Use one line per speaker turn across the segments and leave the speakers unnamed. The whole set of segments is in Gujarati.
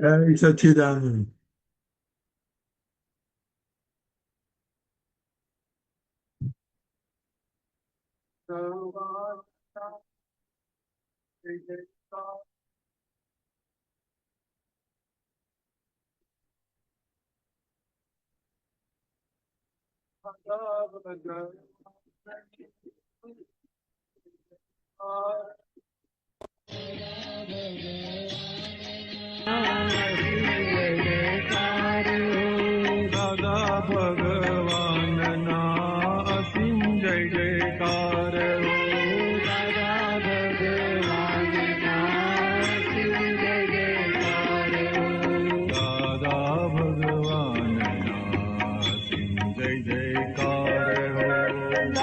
જય સચ્ચિદાનંદ. દાદા ભગવાનના અસીમ જય જયકાર હો. દાદા ભગવાનના અસીમ જય જયકાર હો. દાદા ભગવાનના અસીમ જય જયકાર હો.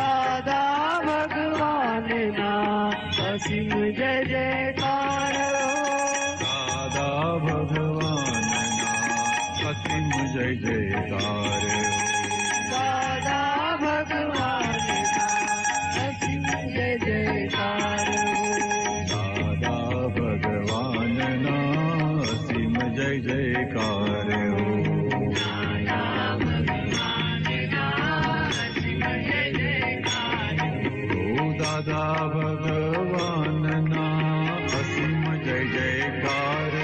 દાદા ભગવાનના અસીમ જય જયકાર હો. દાદા ભગવાનના અસીમ જય જયકાર હો. દાદા ભગવાનના અસીમ જય જયકાર હો. દાદા ભગવાનના અસીમ જય જયકાર હો. દાદા ભગવાનના અસીમ જય જયકાર હો. દાદા ભગવાનના અસીમ જય જયકાર હો.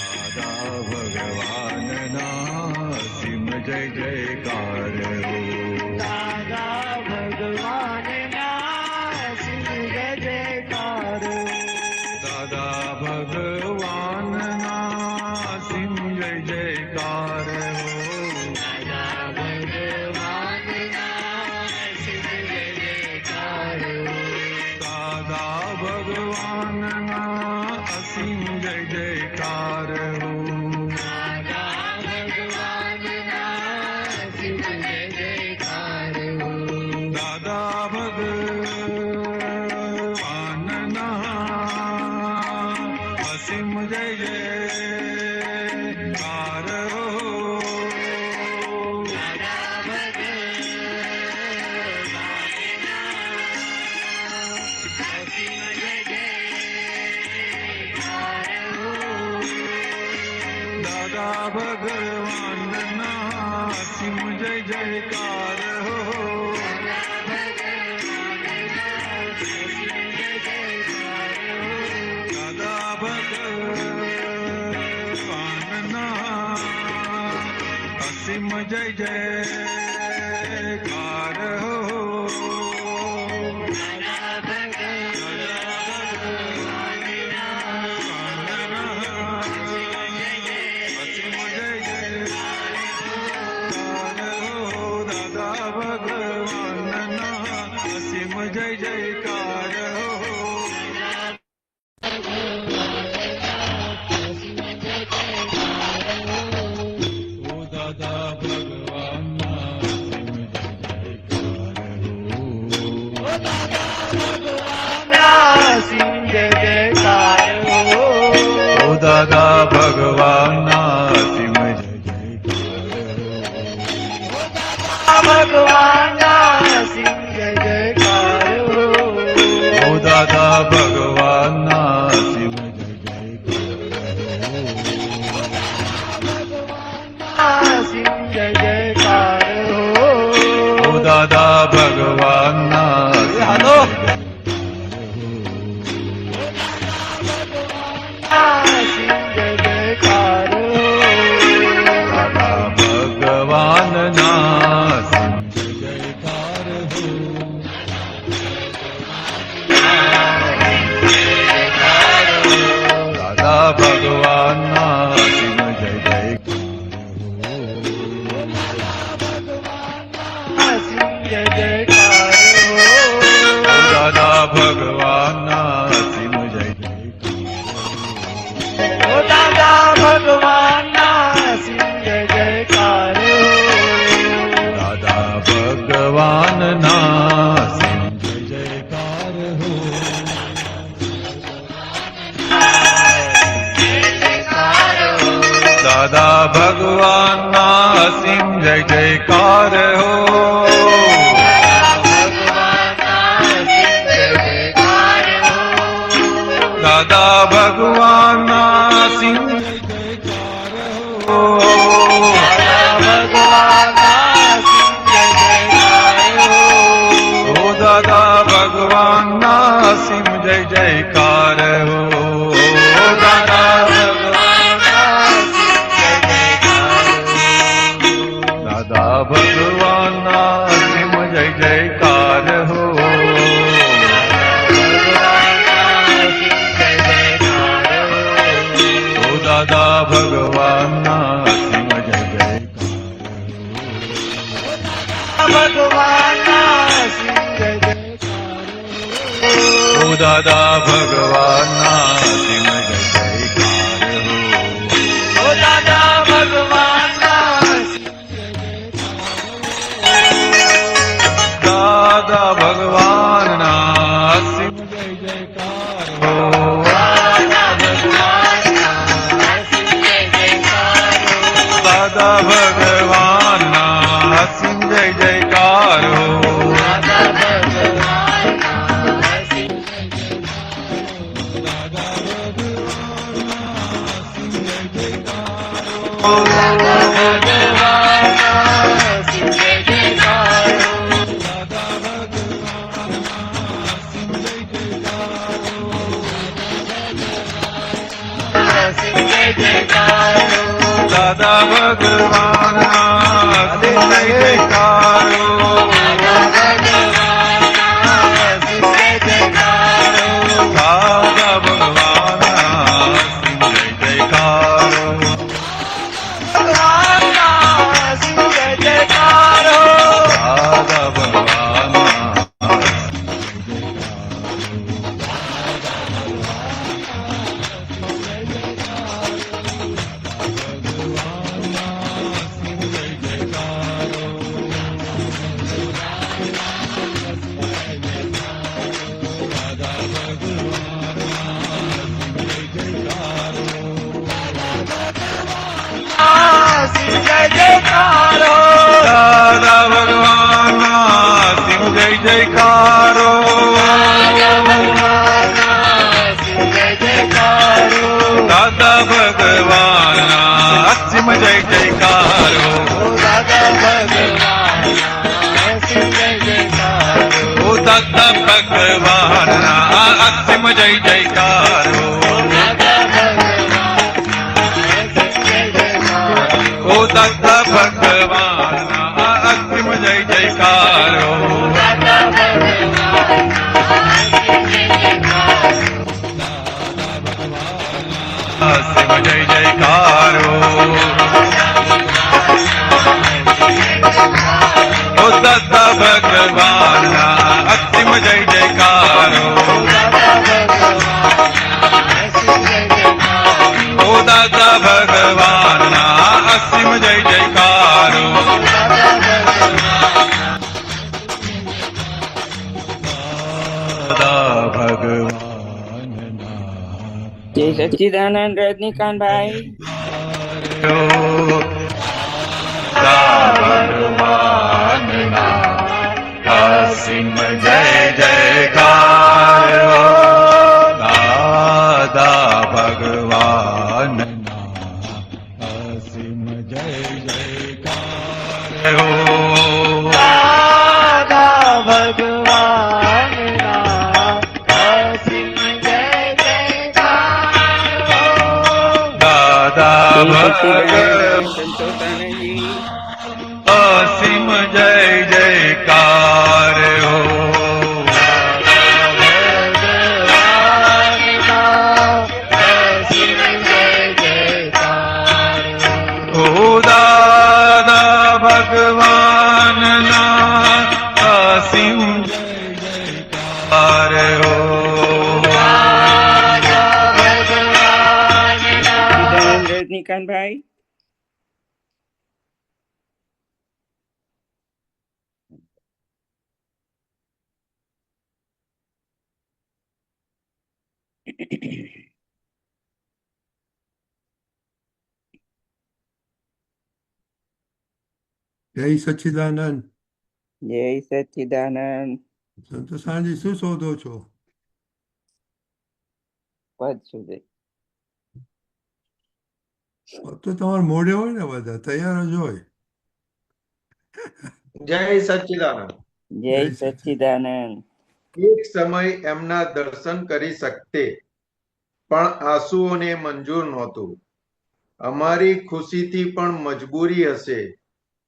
દાદા ભગવાનના અસીમ જય જયકાર હો. દાદા ભગવાનના અસીમ જય જયકાર હો. દાદા ભગવાનના અસીમ જય જયકાર હો. દાદા ભગવાનના અસીમ જય જયકાર હો. દાદા ભગવાનના અસીમ જય જયકાર હો. દાદા ભગવાનના અસીમ જય જયકાર હો. દાદા ભગવાનના અસીમ જય જયકાર હો. દાદા ભગવાનના અસીમ જય જયકાર હો. દાદા ભગવાનના અસીમ જય જયકાર હો. ઓ દાદા ભગવાનના અસીમ જય જયકાર હો. ઓ દાદા ભગવાનના અસીમ જય ભગવાનના અસીમ જય જયકાર હો. ઓ દાદા ભગવાનના અસીમ જય જયકાર હો. ઓ દાદા ભગવાનના હાલો અસીમ જય જયકાર હો. દાદા ભગવાનના અસીમ જય જયકાર હો. દાદા ભગવાનના અસીમ જય જયકાર હો. દાદા ભગવાનના અસીમ જય જયકાર હો. દાદા ભગવાનના અસીમ જય જયકાર હો. દાદા ભગવાનના અસીમ જય જયકાર હો. દાદા
ભગવાનના અસીમ જય જયકાર હો દાદા ભગવાનના અસીમ દાદા ભગવાનના અસીમ જય જયકાર હો દાદા દાદા ભગવાનના અસીમ જય જયકાર હો દાદા ભગવાનના અસીમ જય જયકાર ભગવાનના અસીમ જય જયકાર ઓ દાદા ભગવાનના અસીમ જય જયકાર હો દાદા ભગવાનના દાદા ભગવાનના અસીમ જય જયકાર હો દાદા ભગવાનના અસીમ જય જયકાર હો દાદા ભગવાનના જય જયકારો દાદા ભગવાનના જય જયકારો દાદા ભગવાનના દાદા ભગવાનના સિંહ જય જયકારો દાદા ભગવાનના અસીમ જય જયકારો ઓ દાદા ભગવાનના અસીમ જય જયકારો ઓ દાદા ભગવાનના અસીમ જય જયકારો અસીમ જય જયકારો ઓ દાદા ભગવાનના અસીમ જય જયકારો ઓ દાદા ભગવાનના અસીમ જય જયકારો દાદા ભગવાનના
જય સચ્ચિદાનંદ રજનીકાંતભાઈ
દાદા ભગવાનના અસીમ જય જયકારો દાદા ભગવાનના અસીમ જય જયકારો દાદા ભગવાનના અસીમ જય જયકારો દાદા ભગવાન
સંતોષાનંદજી
અસીમ જય જયકાર હો ઓ દાદા ભગવાનના અસીમ જય જયકાર હો
સચ્ચિદાનંદ રજનીકાંતભાઈ
જય સચ્ચિદાનંદ.
જય સચ્ચિદાનંદ.
સંતો સાંજે શું શોધો છો?
પદ સુધી.
તો તમારે મોઢે હોય ને, બધા તૈયાર જ હોય.
જય સચ્ચિદાનંદ.
જય
જય સચ્ચિદાનંદ.
સચ્ચિદાનંદ.
એક સમય એમના દર્શન કરી શકતે, પણ આંસુઓને મંજૂર નહોતું. અમારી ખુશીથી પણ મજબૂરી હશે,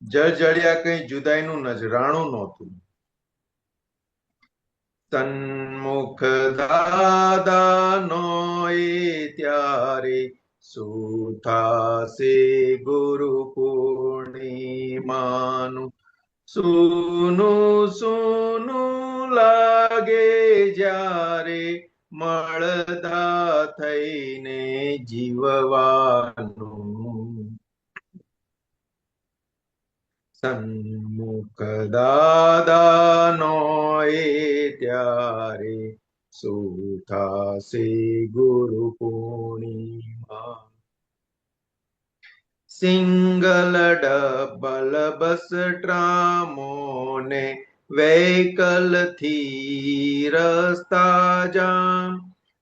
જળજળિયા કંઈ જુદાઈનું નજરાણું નહોતું. સન્મુખ દાદાનો એ ત્યારે શું થાશે ગુરુ પૂર્ણિમાનું. સુનું સુનું લાગે જ્યારે મળતા થઈને જીવવાનું. સન્મુખ દાદાનો એ ત્યારે શું થાશે ગુરુ પૂર્ણિમા. સિંગલ ડબલ બસ ટ્રામોને વેહિકલ થી રસ્તા જામ.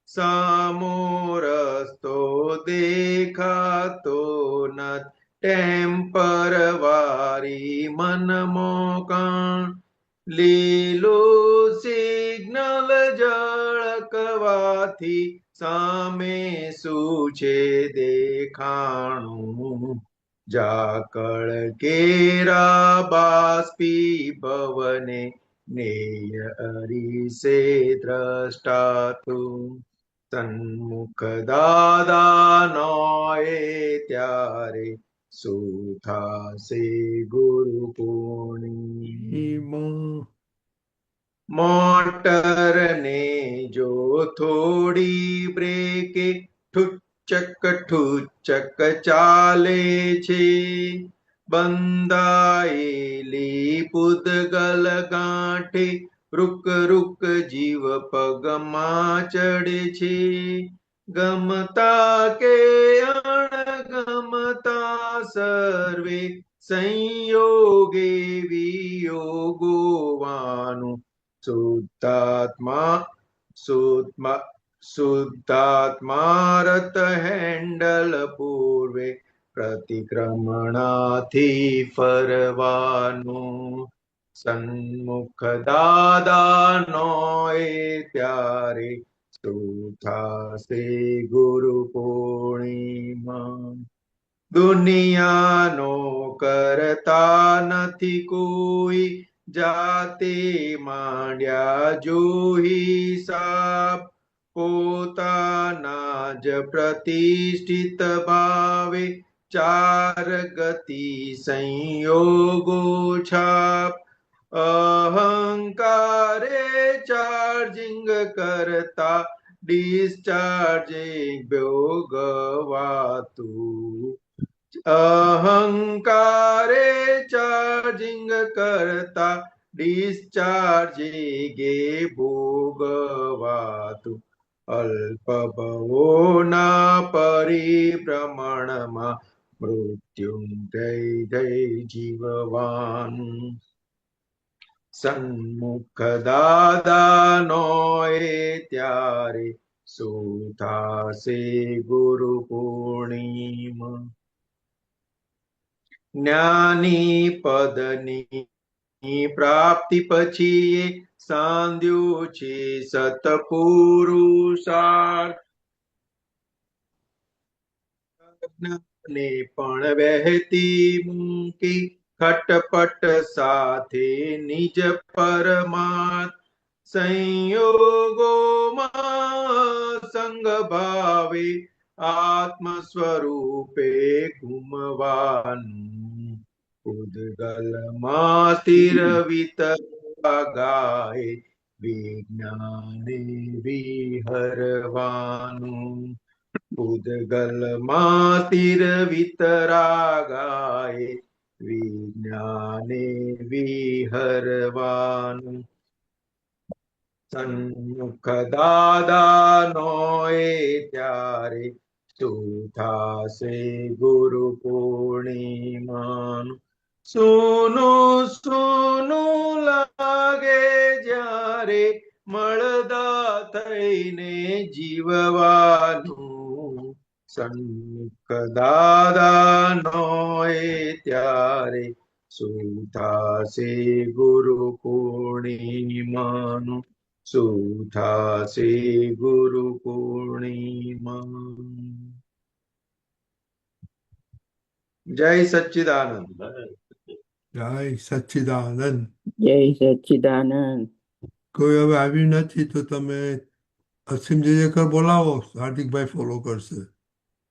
સામો રસ્તો દેખાતો નથી, ટેમ્પર વારી મનમોકાણ. લીલું સિગ્નલ ઝળકવાથી સામે શું છે દેખાણું. ઝાકળ કેરા બાષ્પી ભવને નેય અરીસે દ્રષ્ટાતું. સન્મુખ દાદાનો એ ત્યારે શું થાશે ગુરુ પૂર્ણિમા. મોટર ને જો થોડી બ્રેકે ઠુચક ચાલે છે. બંધાયેલી પૂદગલ ગાંઠે રૂક રૂક જીવ પગમાં ચડે છે. ગમતા કે અણગમતા સર્વે સંયોગે વિયોગોવાનું. શુદ્ધાત્મા રત હેન્ડલ પૂર્વે પ્રતિક્રમણાથી ફરવાનું. સન્મુખ દાદાનો એ ત્યારે શું થાશે ગુરુ પૂર્ણિમા. દુનિયાનો કરતા નથી કોઈ, જાતે માંડ્યા જો હિસાબ. પોતાના જ પ્રતિષ્ઠિત ભાવે ચાર ગતિ સંયોગો છાપ. અહંકારે ચાર્જિંગ કરતા ડિસ્ચાર્જિંગ ભોગવાતું. અહંકારે ચાર્જિંગ કરતા ડિસ્ચાર્જિંગે ભોગવાતું. અલ્પ ભવોના પરિભ્રમણમાં મૃત્યુંજય જીવવાનું. સન્મુખ દાદાનો એ ત્યારે શું થાશે ગુરુ પૂર્ણિમા. જ્ઞાની પદની પ્રાપ્તિ પછી સાંધ્યું છે સતપુરુષાર્થ. ને પણ વહેતી મૂકી ખટપટ સાથે નિજ પરમાર્થ. સંયોગોમાં સંગ ભાવે આત્મ સ્વરૂપે ઘૂમવાનું. ઉદગલમાં સ્થિર વિતરાગાય વિજ્ઞાને વિહરવાનું. ઉદગલમાં સ્થિર વિતરાગાય વિજ્ઞાને વિહરવાનું. સન્મુખ દાદાનો એ ત્યારે શું થાશે ગુરુ પૂર્ણિમાનું. સૂનું સૂનું લાગે જ્યારે મળદા થઈને જીવવાનું સંક દાદાનો એ ત્યારે શું થાશે ગુરુ પૂર્ણિમાનું શું થાશે ગુરુ પૂર્ણિમાનું જય સચ્ચિદાનંદ
જય સચ્ચિદાનંદ.
જય સચ્ચિદાનંદ.
કોઈ હવે આવ્યું નથી તો તમે અસીમ જયકર બોલાવો, હાર્દિકભાઈ ફોલો કરશે.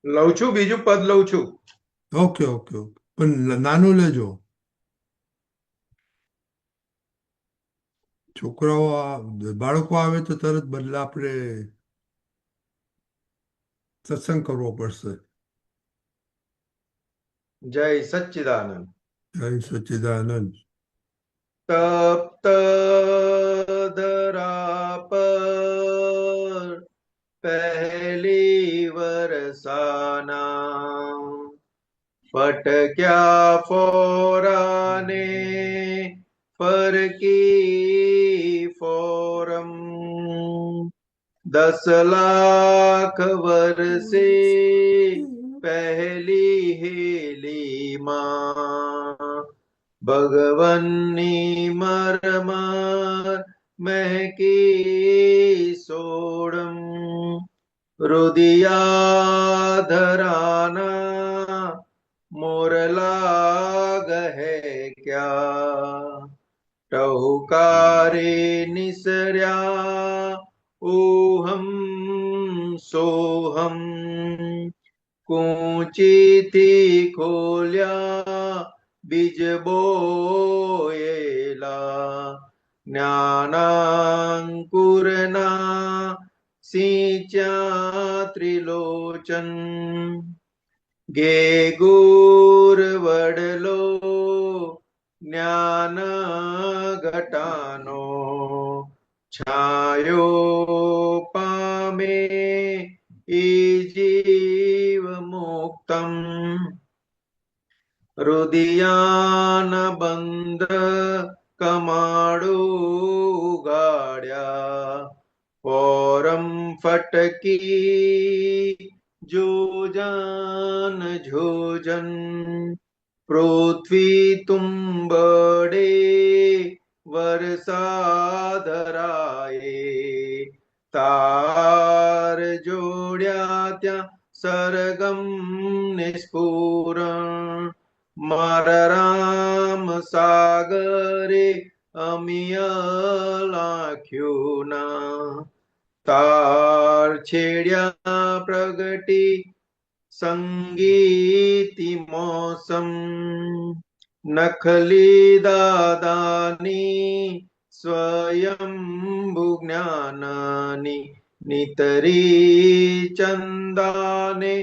લઉં છું બીજું પદ લઉં છું
ઓકે ઓકે ઓકે, પણ નાનું લેજો. છોકરાઓ બાળકો આવે તો તરત બદલે આપણે સત્સંગ કરવો પડશે.
જય સચ્ચિદાનંદ
જય સચ્ચિદાનંદ.
તપ્ત ધરા પર પહેલી વરસાના ફટક્યા ફોરાને ફરકી ફોરમ 10 લાખ વર્ષે પહેલી હેલીમાં ભગવનની મરમર મહેકી સોડમ રુદિયાધરાના મોરલા ગહે ક્યા ટહુકારે નિસર્યા ઓહમ સોહમ કૂંચીથી ખોલ્યા બીજ બોયેલા જ્ઞાનાંકુરના સિંચ્યા ત્રિલોચન ગેગુર વડલો જ્ઞાન ઘટાનો છાયો પામે ઈ જીવ મુક્તમ રુદિયાન બંધ કમાડું ગાડ્યા ફોરમ ફટકી જોજન જોજન પૃથ્વી તુંબડે વરસાદરાએ તાર જોડ્યા ત્યાં સરગમ નિસ્ફુરણ મારા રામ સાગરે અમિય લાખ્યું ના તાર છેડ્યા પ્રગટી સંગીતી મોસમ નખલી દાદાની સ્વયંભુ જ્ઞાનની નિતરી ચંદાને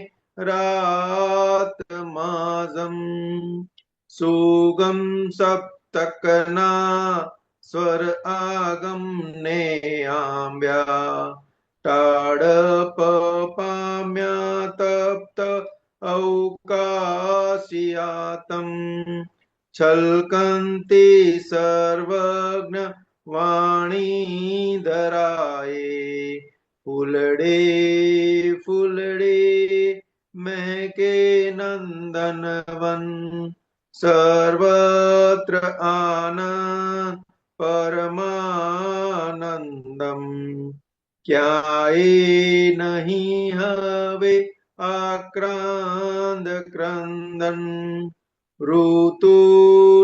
રાત માઝમ સુગમ સપ્તકના સ્વર આગમ ને આંબ્યા ટાળપ પામ્યા તપ્ત અવકાશિયાતમ છલકંતી સર્વજ્ઞ વાણી ધરાએ ફૂલડે ફૂલડે મહેકે નંદનવન સર્વત્ર આનંદ પરમાનંદમ ક્યાંય નહીં હવે આક્રાંદ ક્રંદન ઋતુ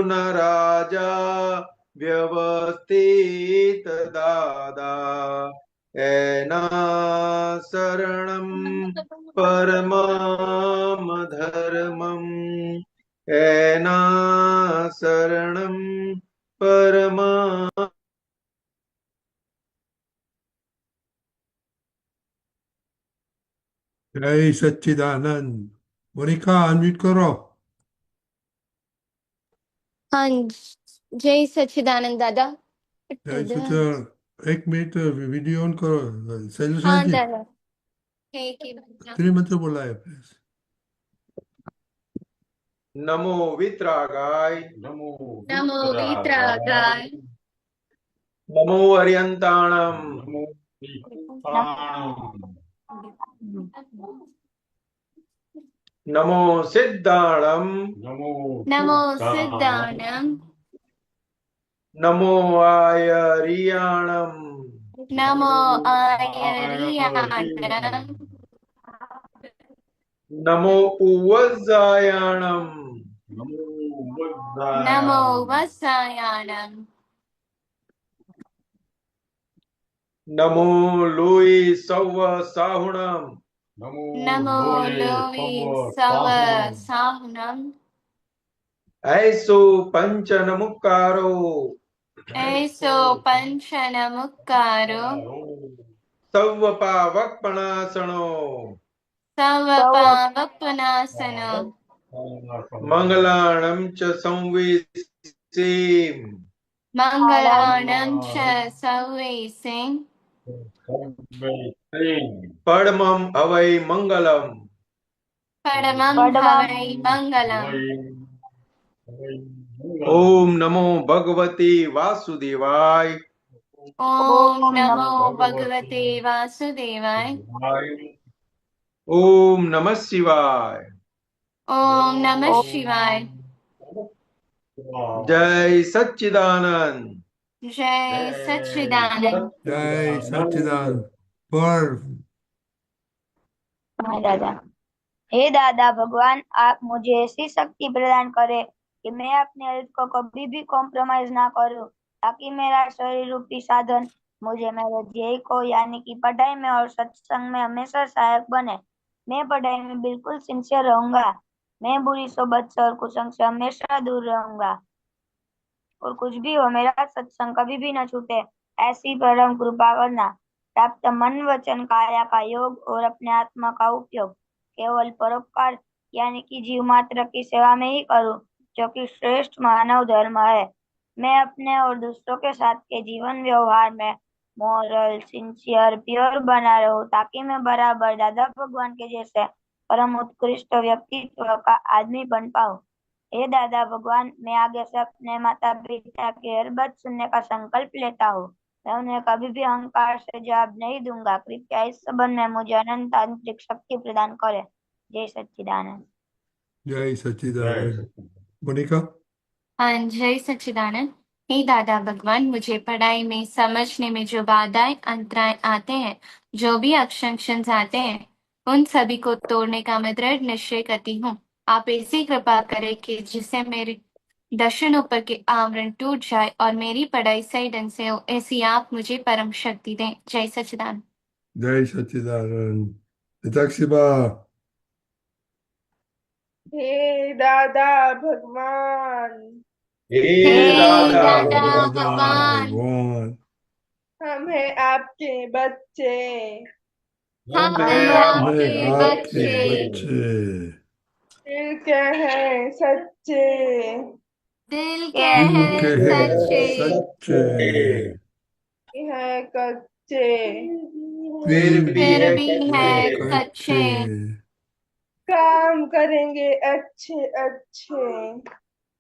ન રાજા વ્યવસ્થિત દાદા એના શરણમ પરમામ ધર્મમ એના શરણમ પરમા
જય સચ્ચિદાનંદ. મોનિકા અનમ્યુટ કરો.
હા જય સચ્ચિદાનંદ દાદા.
જય સચ્ચિદાનંદ. એક મિનિટ વિડીયો ઓન કરો.
હા
શૈલેષાજી
દાદા. એક
ત્રિમંત્ર બોલાય પ્લીઝ.
नमो वित्रागाय
नमो
नमो
वित्रागाय
वित्रागाय
नमो अर्यंताणम
नमो वित्राणाम
नमो सिद्धाणम
नमो
नमो
सिद्धाणाम
सिद्धाणम
नमो आयरियाणम
नमो
आयर्याणम
आयर्याणम
नमो उवज्जायाणम
नमो
नमो
वज्रायाणम
वत्सायाणम
नमो लोई सव्व साहुणम
नमो
नमो
लोये
लोवे
सव
सव
साहुणम
साहुनम
ऐसो पंचनमुक्कारो
ऐसो पंचनमुक्कारो
सव्व पावकपणासनो
सव पावपनासनो
मंगलाणं च संविसेम
मंगलाणं च सर्वेसे
परमं हवै मंगलम
परमं हवै मंगलम्
ओम नमो भगवते वासुदेवाय
ओम नमो भगवते वासुदेवाय
ओम नमः शिवाय
ओम नमः शिवाय
जय सच्चिदानंद
जय सच्चिदानंद
जय सच्चिदानंद पर
हाँ दादा। हे दादा भगवान, आप मुझे ऐसी शक्ति प्रदान करें कि मैं अपने हेल्थ को कभी भी कॉम्प्रोमाइज ना करूं, ताकि मेरा शरीर रूपी साधन मुझे मेरे ध्येय को यानी कि पढ़ाई में और सत्संग में हमेशा सहायक बने। मैं पढ़ाई में बिल्कुल सिंसियर रहूंगा। मैं बुरी सोबत से और कुसंग से हमेशा दूर रहूंगा, और कुछ भी हो मेरा सत्संग कभी भी न छूटे, ऐसी परम कृपा करना। प्राप्त मन वचन काया का योग और अपने आत्मा का उपयोग केवल परोपकार यानी कि जीव मात्र की सेवा में ही करूं, जो कि श्रेष्ठ मानव धर्म है। मैं अपने और दूसरों के साथ के जीवन व्यवहार में मॉरल, सिंसियर, प्योर बना रहूं, ताकि मैं बराबर दादा भगवान के जैसे परम उत्कृष्ट व्यक्तित्व का आदमी बन पाऊं। हे दादा भगवान, मैं आगे से अपने माता पिता की हर बात सुनने का संकल्प लेता हूँ। मैं उन्हें कभी भी अहंकार से जवाब नहीं दूंगा। कृपया इस संबंध में मुझे अनंत आंतरिक शक्ति प्रदान करे। जय सच्चिदानंद।
जय सच्चिदानंद। मोनिका।
हाँ, जय सच्चिदानंद। हे दादा भगवान, मुझे पढ़ाई में समझने में जो बाधाएं अंतराय आते हैं, जो भी अक्षंक्शंस आते हैं, उन सभी को तोड़ने का मैं दृढ़ निश्चय करती हूँ। आप ऐसी कृपा करें कि जिससे मेरे दर्शनों पर के आवरण टूट जाए और मेरी पढ़ाई सही ढंग से हो, ऐसी आप मुझे परम शक्ति दें। जय सच्चिदानंद।
जय सच्चिदानंद। हिताक्षीबा।
हे दादा भगवान,
हे
हे
दादा
दादा
भगवान,
भगवान,
भगवान।
हम हैं आपके बच्चे।
हम
मैं
हैं
आपके
आपके
आपके
बच्चे।
बच्चे।
दिल के हैं सच्चे,
दिल के
के
हैं
के हैं
सच्चे,
सच्चे।
है कच्चे,
फिर भी
फिर
है
भी
कच्चे।
है
कच्चे।
कच्चे।
काम करेंगे अच्छे अच्छे,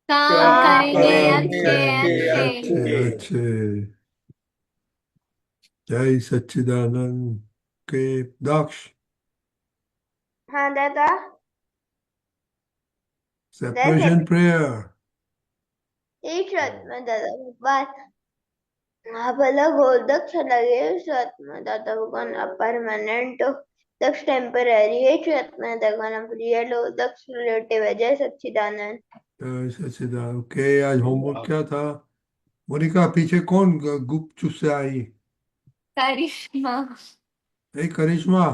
काम
काम
करेंगे
करेंगे
अच्छे
अच्छे
अच्छे।
अच्छे
अच्छे।
अच्छे। जय सच्चिदानंद। के दक्ष।
हाँ दादा।
Separation prayer.
एक में दादा भगवान, आप अलग हो, दक्ष लगे में दादा भगवान, आप परमानेंट हो, दक्ष टेम्पररी है, में भगवान आप रियल हो, दक्ष रिलेटिव है। जय सच्चिदानंद।
जय सच्चिदानंद। के आज होमवर्क क्या था? मोनिका, पीछे कौन गुपचुप से आई?
करिश्मा।
ए करिश्मा।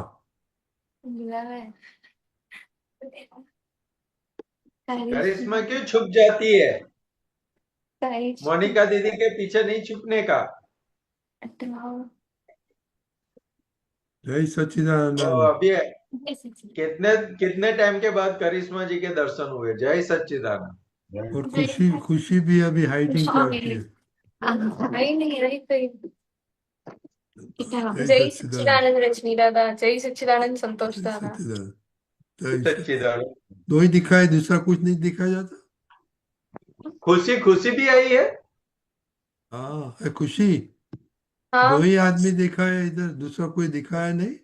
करिश्मा क्यों छुप जाती है?
करिश्मा।
मोनिका दीदी के पीछे नहीं छुपने का।
जय
और
सच्चिदानंद।
अभी कितने कितने टाइम के बाद करिश्मा जी के दर्शन हुए? जय सच्चिदानंद।
और खुशी खुशी भी अभी हाइडिंग करती है। जय
जय
सच्चिदानंद।
सच्चिदानंद रजनी दादा, जय सच्चिदानंद संतोष
जय
दादा।
सच्चिदानंद। जय सच्चिदानंद।
सच्चिदानंद।
दो ही दिखाए, दूसरा कुछ नहीं दिखाया जाता?
खुशी खुशी भी आई है।
हाँ, खुशी। दो
हाँ
ही आदमी दिखा है इधर, दूसरा कोई दिखाया नहीं?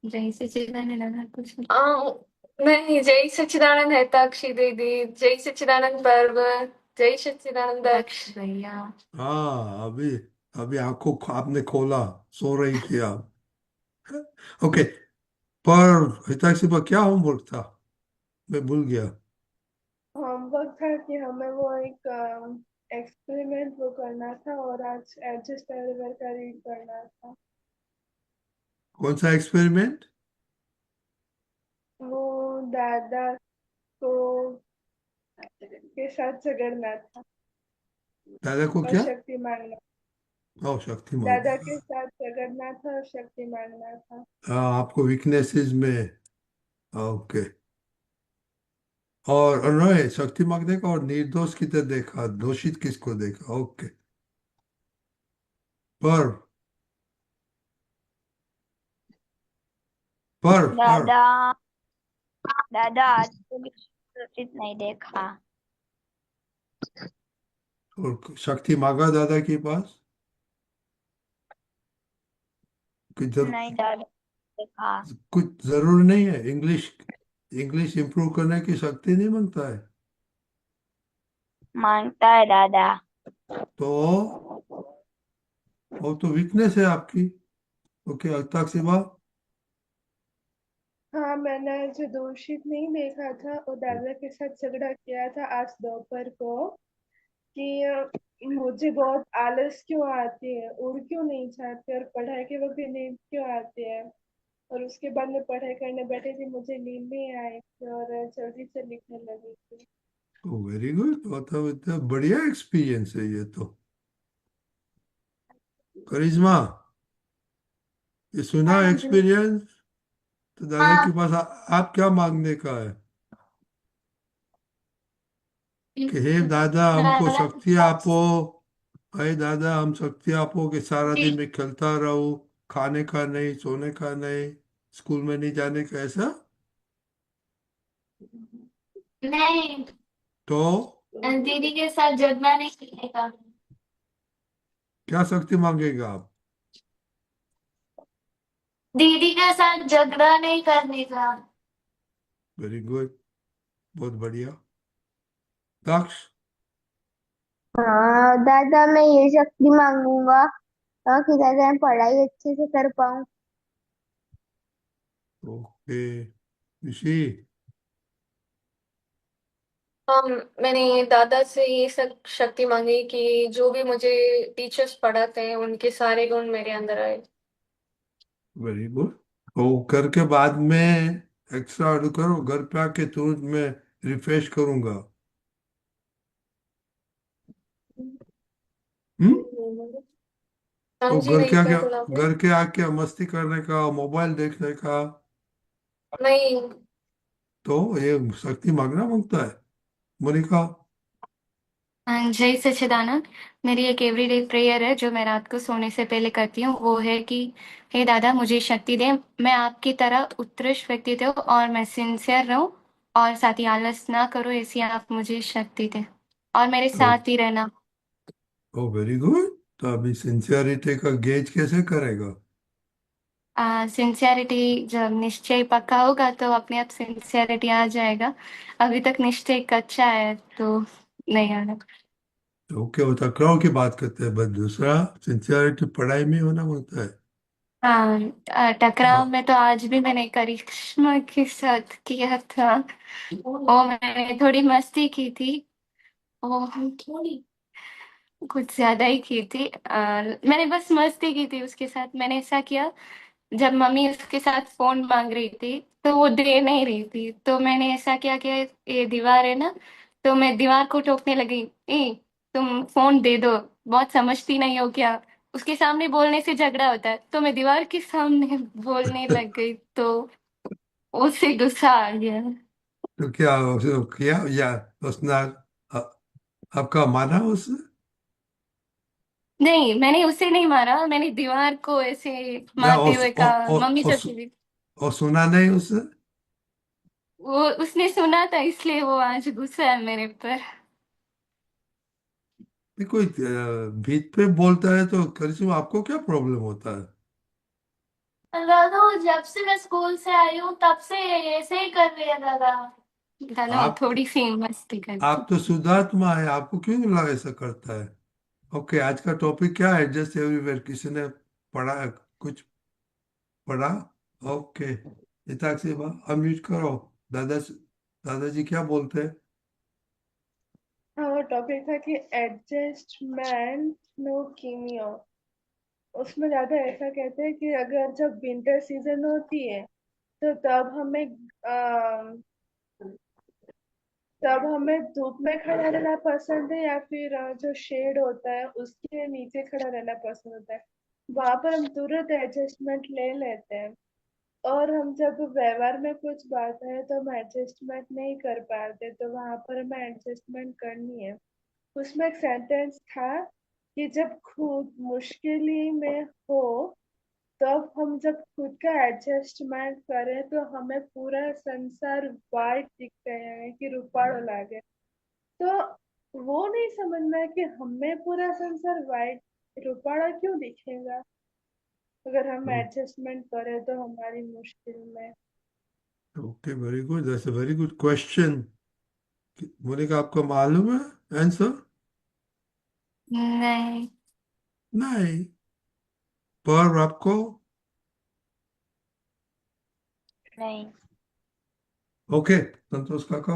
जय सच्चिदानंद कुछ नहीं।
नहीं, जय सच्चिदानंद हेताक्षी दीदी, जय सच्चिदानंद पर्वत, जय सच्चिदानंद दक्ष।
भैया
हाँ, अभी अभी आपने खोला, सो रही थी आप। ओके। पर हिताक्षी पर क्या होमवर्क था? मैं भूल गया।
होमवर्क था कि हमें वो एक एक्सपेरिमेंट वो करना था और आज एडजस्ट एवरीवेयर का रीड करना था।
कौन सा एक्सपेरिमेंट?
वो दादा को के साथ झगड़ना था
दादा को
और
क्या?
शक्ति मांगना।
ओ, शक्ति
दादा
मांगना।
के साथ झगड़ना था और शक्ति मांगना था।
हाँ, आपको वीकनेसेस में। ओके। और नहीं, शक्ति मांगने का और निर्दोष किधर देखा, दोषित किसको देखा? ओके। पर पर
दादा दादा आज तो भी सुरक्षित नहीं देखा।
और शक्ति मांगा दादा के पास कि
नहीं दादा देखा।
कुछ जरूरी नहीं है, इंग्लिश इंग्लिश इंप्रूव करने की शक्ति नहीं मांगता है
मांगता है दादा।
तो वो तो वीकनेस है आपकी। ओके, अब तक सिवा।
हाँ, मैंने जो दूषित नहीं देखा था और दादा के साथ झगड़ा किया था आज दोपहर को कि मुझे बहुत आलस क्यों आती है, उड़ क्यों नहीं जाती और पढ़ाई के वक्त भी नींद क्यों आती है। और उसके बाद में पढ़ाई करने बैठी थी, मुझे नींद नहीं आई थी और जल्दी से लिखने लगी थी।
वेरी गुड, बहुत बढ़िया एक्सपीरियंस है ये तो। करिश्मा, ये सुना
हाँ जी।
एक्सपीरियंस? तो दादा के
हाँ।
पास आप क्या मांगने का है कि हे दादा हमको
दादा के
शक्ति
साथ
आपो। हे दादा, हम शक्ति आपो कि सारा
जी
दिन में खेलता रहूं, खाने का नहीं, सोने का नहीं, स्कूल में नहीं जाने का, ऐसा?
नहीं,
तो
दीदी के साथ झगड़ा नहीं करने का।
क्या शक्ति मांगेगा आप?
दीदी के साथ झगड़ा नहीं करने का।
वेरी गुड, बहुत बढ़िया। दक्ष?
हाँ दादा, मैं ये शक्ति मांगूंगा ताकि दादा मैं पढ़ाई अच्छे से कर पाऊँ।
ओके। ऋषि?
हम मैंने दादा से ये सब शक्ति मांगी कि जो भी मुझे टीचर्स पढ़ाते हैं उनके सारे गुण मेरे अंदर आए।
Very good. तो घर के बाद में एक्स्ट्रा ऑर्डर करो, घर पे आके तुरंत मैं रिफ्रेश करूंगा। हम्म।
हाँ
तो
जी, नहीं क्या बोला आपने?
घर के आके मस्ती करने का, मोबाइल देखने का,
नहीं।
तो ये शक्ति मांगना मांगता है? मोनिका?
जय सच्चिदानंद। मेरी एक एवरीडे प्रेयर है जो मैं रात को सोने से पहले करती हूँ, वो है कि हे दादा मुझे शक्ति दे, मैं आपकी तरह उत्कृष्ट व्यक्तित्व और मैं सिंसियर रहूं और साथ ही आलस ना करो, ऐसी आप मुझे शक्ति दे और मेरे
ओ,
साथ ही रहना।
ओ वेरी गुड। तो अभी सिंसियरिटी का गेज कैसे करेगा?
सिंसियरिटी जब निश्चय पक्का होगा तो अपने आप सिंसियरिटी आ जाएगा। अभी तक निश्चय कच्चा है तो नहीं आना।
तो क्या होता, क्राउ की बात करते हैं, बस दूसरा सिंसियरिटी पढ़ाई में होना मांगता है।
हाँ, टकराव
हाँ।
में तो आज भी मैंने करिश्मा के साथ किया था। वो मैंने थोड़ी मस्ती की थी। वो थोड़ी कुछ ज्यादा ही की थी। मैंने बस मस्ती की थी उसके साथ। मैंने ऐसा किया, जब मम्मी उसके साथ फोन मांग रही थी तो वो दे नहीं रही थी, तो मैंने ऐसा किया कि ये दीवार है ना, तो मैं दीवार को टोकने लगी, ए तुम फोन दे दो, बहुत समझती नहीं हो क्या। उसके सामने बोलने से झगड़ा होता है, तो मैं दीवार के सामने बोलने लग गई, तो उससे गुस्सा आ गया।
तो क्या उसने किया या उसने आपका माना उसने?
नहीं, मैंने उसे नहीं मारा, मैंने दीवार को ऐसे
या
मारते हुए कहा, मम्मी
और
चुप थी।
सुना नहीं उसने?
वो उसने सुना था इसलिए वो आज गुस्सा है मेरे पर।
नहीं, कोई भीत पे बोलता है तो करिश्मा आपको क्या प्रॉब्लम होता है?
दादा वो जब से मैं स्कूल से आई हूँ तब से ऐसे ही कर रही है दादा। दादा वो
आप
थोड़ी सी मस्ती करती।
आप तो शुद्धात्मा है, आपको क्यों लगा ऐसा करता है? ओके, आज का टॉपिक क्या है? एडजस्ट एवरीवेयर, किसी ने पढ़ा कुछ पढ़ा? ओके, हिताक्षी बा अनम्यूट करो। दादा दादाजी क्या बोलते हैं?
हाँ, वो टॉपिक था कि एडजस्टमेंट नो कीमियो। उसमें ज्यादा ऐसा कहते हैं कि अगर जब विंटर सीजन होती है तो तब हमें धूप में खड़ा रहना पसंद है या फिर जो शेड होता है उसके नीचे खड़ा रहना पसंद होता है। वहां पर हम तुरंत एडजस्टमेंट ले लेते हैं। और हम जब व्यवहार में कुछ बात है तो हम एडजस्टमेंट नहीं कर पाते, तो वहां पर हमें एडजस्टमेंट करनी है। उसमें एक सेंटेंस था कि जब खुद मुश्किली में हो तब हम जब खुद का एडजस्टमेंट करें तो हमें पूरा संसार वाइट दिखता है कि रूपाड़ो लागे। तो वो नहीं समझना है कि हमें पूरा संसार वाइट रूपाड़ा क्यों दिखेगा अगर हम एडजस्टमेंट करें तो हमारी मुश्किल में।
Okay, very good, that's a very good question. Monika, आपको मालूम है आंसर?
नहीं।
नहीं। पर आपको?
नहीं।
ओके, संतोष काका,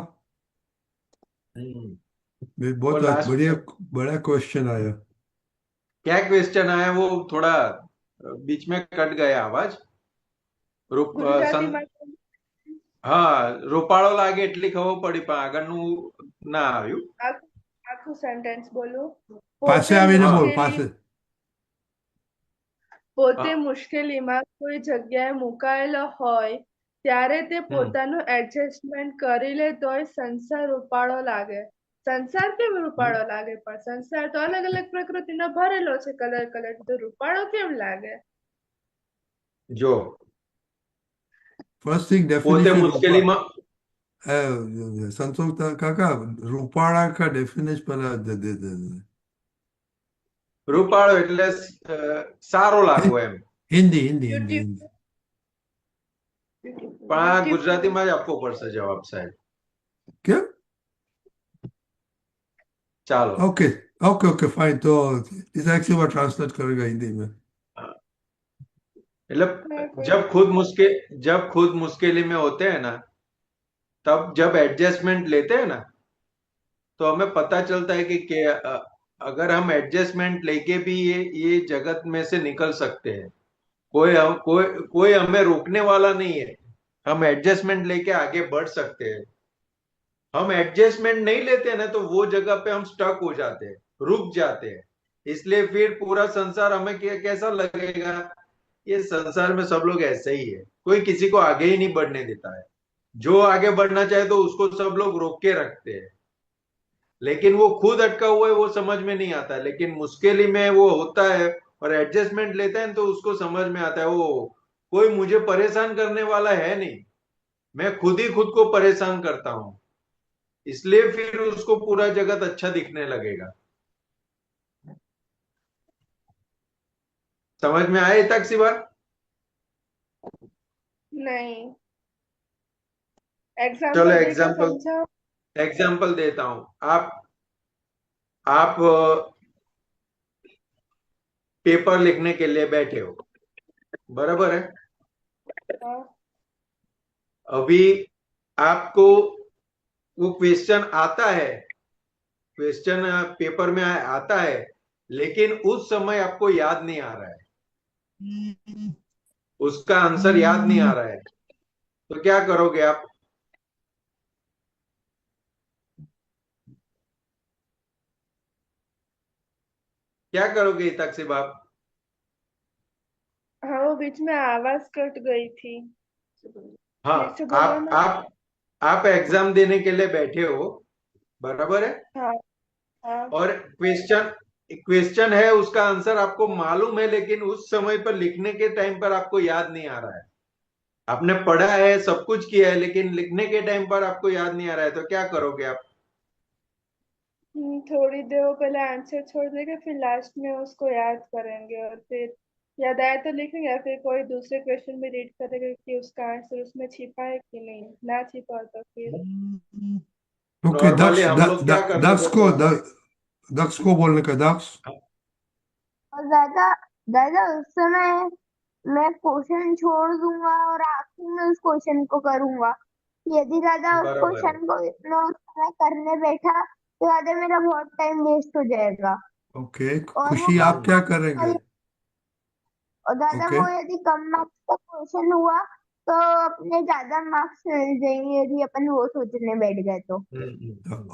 हम्म।
ये
वो
बहुत
लास्ट
बढ़िया, बड़ा क्वेश्चन आया।
क्या क्वेश्चन आया वो थोड़ा बीच में कट गया आवाज। રૂપ
ગુજરાતીમાં
હા રૂપાળો લાગે એટલી ખબર પડી પણ આગળનું ના આવ્યું.
આખું આખું સેન્ટેન્સ બોલું.
પાસે
પોતે
આવીને બોલ,
મુશ્કેલી
પાસે.
પોતે મુશ્કેલીમાં કોઈ જગ્યાએ મુકાયેલો હોય ત્યારે તે પોતાનું એડજસ્ટમેન્ટ કરી લે તોય સંસાર રૂપાળો લાગે. સંસાર કેમ રૂપાળો લાગે? પણ સંસાર તો અલગ અલગ પ્રકૃતિનો ભરેલો છે, કલર કલર, તો રૂપાળો કેમ લાગે?
જો
ફર્સ્ટ થિંગ
પોતે
डेफिनेशन
મુશ્કેલીમાં
संतोष काका, रूपाड़ा का डेफिनेशन पहला दे।
રૂપાળો એટલે સારો લાગવો એમ.
हिंदी हिंदी हिंदी
બ્યુટી
हिंदी
પણ આ
બ્યુટીફુલ.
ગુજરાતીમાં જ આપવો પડશે જવાબ સાહેબ.
क्या?
ચાલો.
ओके ओके ओके फाइन, तो इस एक्चुअली वो ट्रांसलेट करेगा हिंदी में।
એટલે जब खुद मुश्किली में होते हैं ना, तब जब एडजस्टमेंट लेते हैं ना, तो हमें पता चलता है कि अगर हम एडजस्टमेंट लेके भी ये जगत में से निकल सकते हैं। कोई हमें रोकने वाला नहीं है। हम एडजस्टमेंट लेके आगे बढ़ सकते हैं। हम एडजस्टमेंट नहीं लेते ना तो वो जगह पे हम स्टक हो जाते हैं, रुक जाते हैं। इसलिए फिर पूरा संसार हमें कैसा लगेगा? ये संसार में सब लोग ऐसे ही है, कोई किसी को आगे ही नहीं बढ़ने देता है। जो आगे बढ़ना चाहे तो उसको सब लोग रोक के रखते हैं, लेकिन वो खुद अटका हुआ है, वो समझ में नहीं आता। लेकिन मुश्किल में वो होता है और एडजस्टमेंट लेता है तो उसको समझ में आता है, वो कोई मुझे परेशान करने वाला है नहीं, मैं खुद ही खुद को परेशान करता हूं। इसलिए फिर उसको पूरा जगत अच्छा दिखने लगेगा। समझ में आए तक सी बात?
नहीं,
चलो
एग्जाम्पल देकर समझाओ।
एग्जाम्पल देता हूं। आप पेपर लिखने के लिए बैठे हो, बराबर है?
हाँ,
अभी आपको वो क्वेश्चन आता है, क्वेश्चन पेपर में आता है, लेकिन उस समय आपको याद नहीं आ रहा है, उसका आंसर याद नहीं आ रहा है, तो क्या करोगे आप? क्या करोगे तकसीब आप?
हाँ, वो बीच में आवाज कट गई थी।
हाँ,
फिर से बोलो ना।
आप एग्जाम देने के लिए बैठे हो, बराबर है?
हाँ हाँ
और क्वेश्चन क्वेश्चन है, उसका आंसर आपको मालूम है, लेकिन उस समय पर लिखने के टाइम पर आपको याद नहीं आ रहा है। आपने पढ़ा है, सब कुछ किया है, लेकिन लिखने के टाइम पर आपको याद नहीं आ रहा है, तो क्या करोगे आप?
थोड़ी देर वो पहले आंसर छोड़ देंगे, फिर लास्ट में उसको याद करेंगे, और फिर याद आए तो लिखेंगे, या फिर कोई दूसरे क्वेश्चन भी रीड करेंगे कि उसका आंसर उसमें छिपा है कि नहीं। ना छिपा हो तो फिर
ओके,
नॉर्मली हम लोग क्या करते
दक्ष
थे
को
तो
दक्ष को बोलने का, दक्ष।
और दादा दादा उस समय मैं क्वेश्चन छोड़ दूंगा और आखिर में उस क्वेश्चन को करूंगा। यदि दादा उस
बराबर है।
क्वेश्चन को इतना उस समय करने बैठा तो दादा मेरा बहुत टाइम वेस्ट हो जाएगा।
ओके,
और वो
खुशी
कम
आप क्या
मार्क्स
करेंगे?
का, और दादा
ओके,
वो यदि कम मार्क्स का क्वेश्चन हुआ तो अपने ज्यादा मार्क्स मिल जाएंगे यदि अपन वो सोचने बैठ गए तो।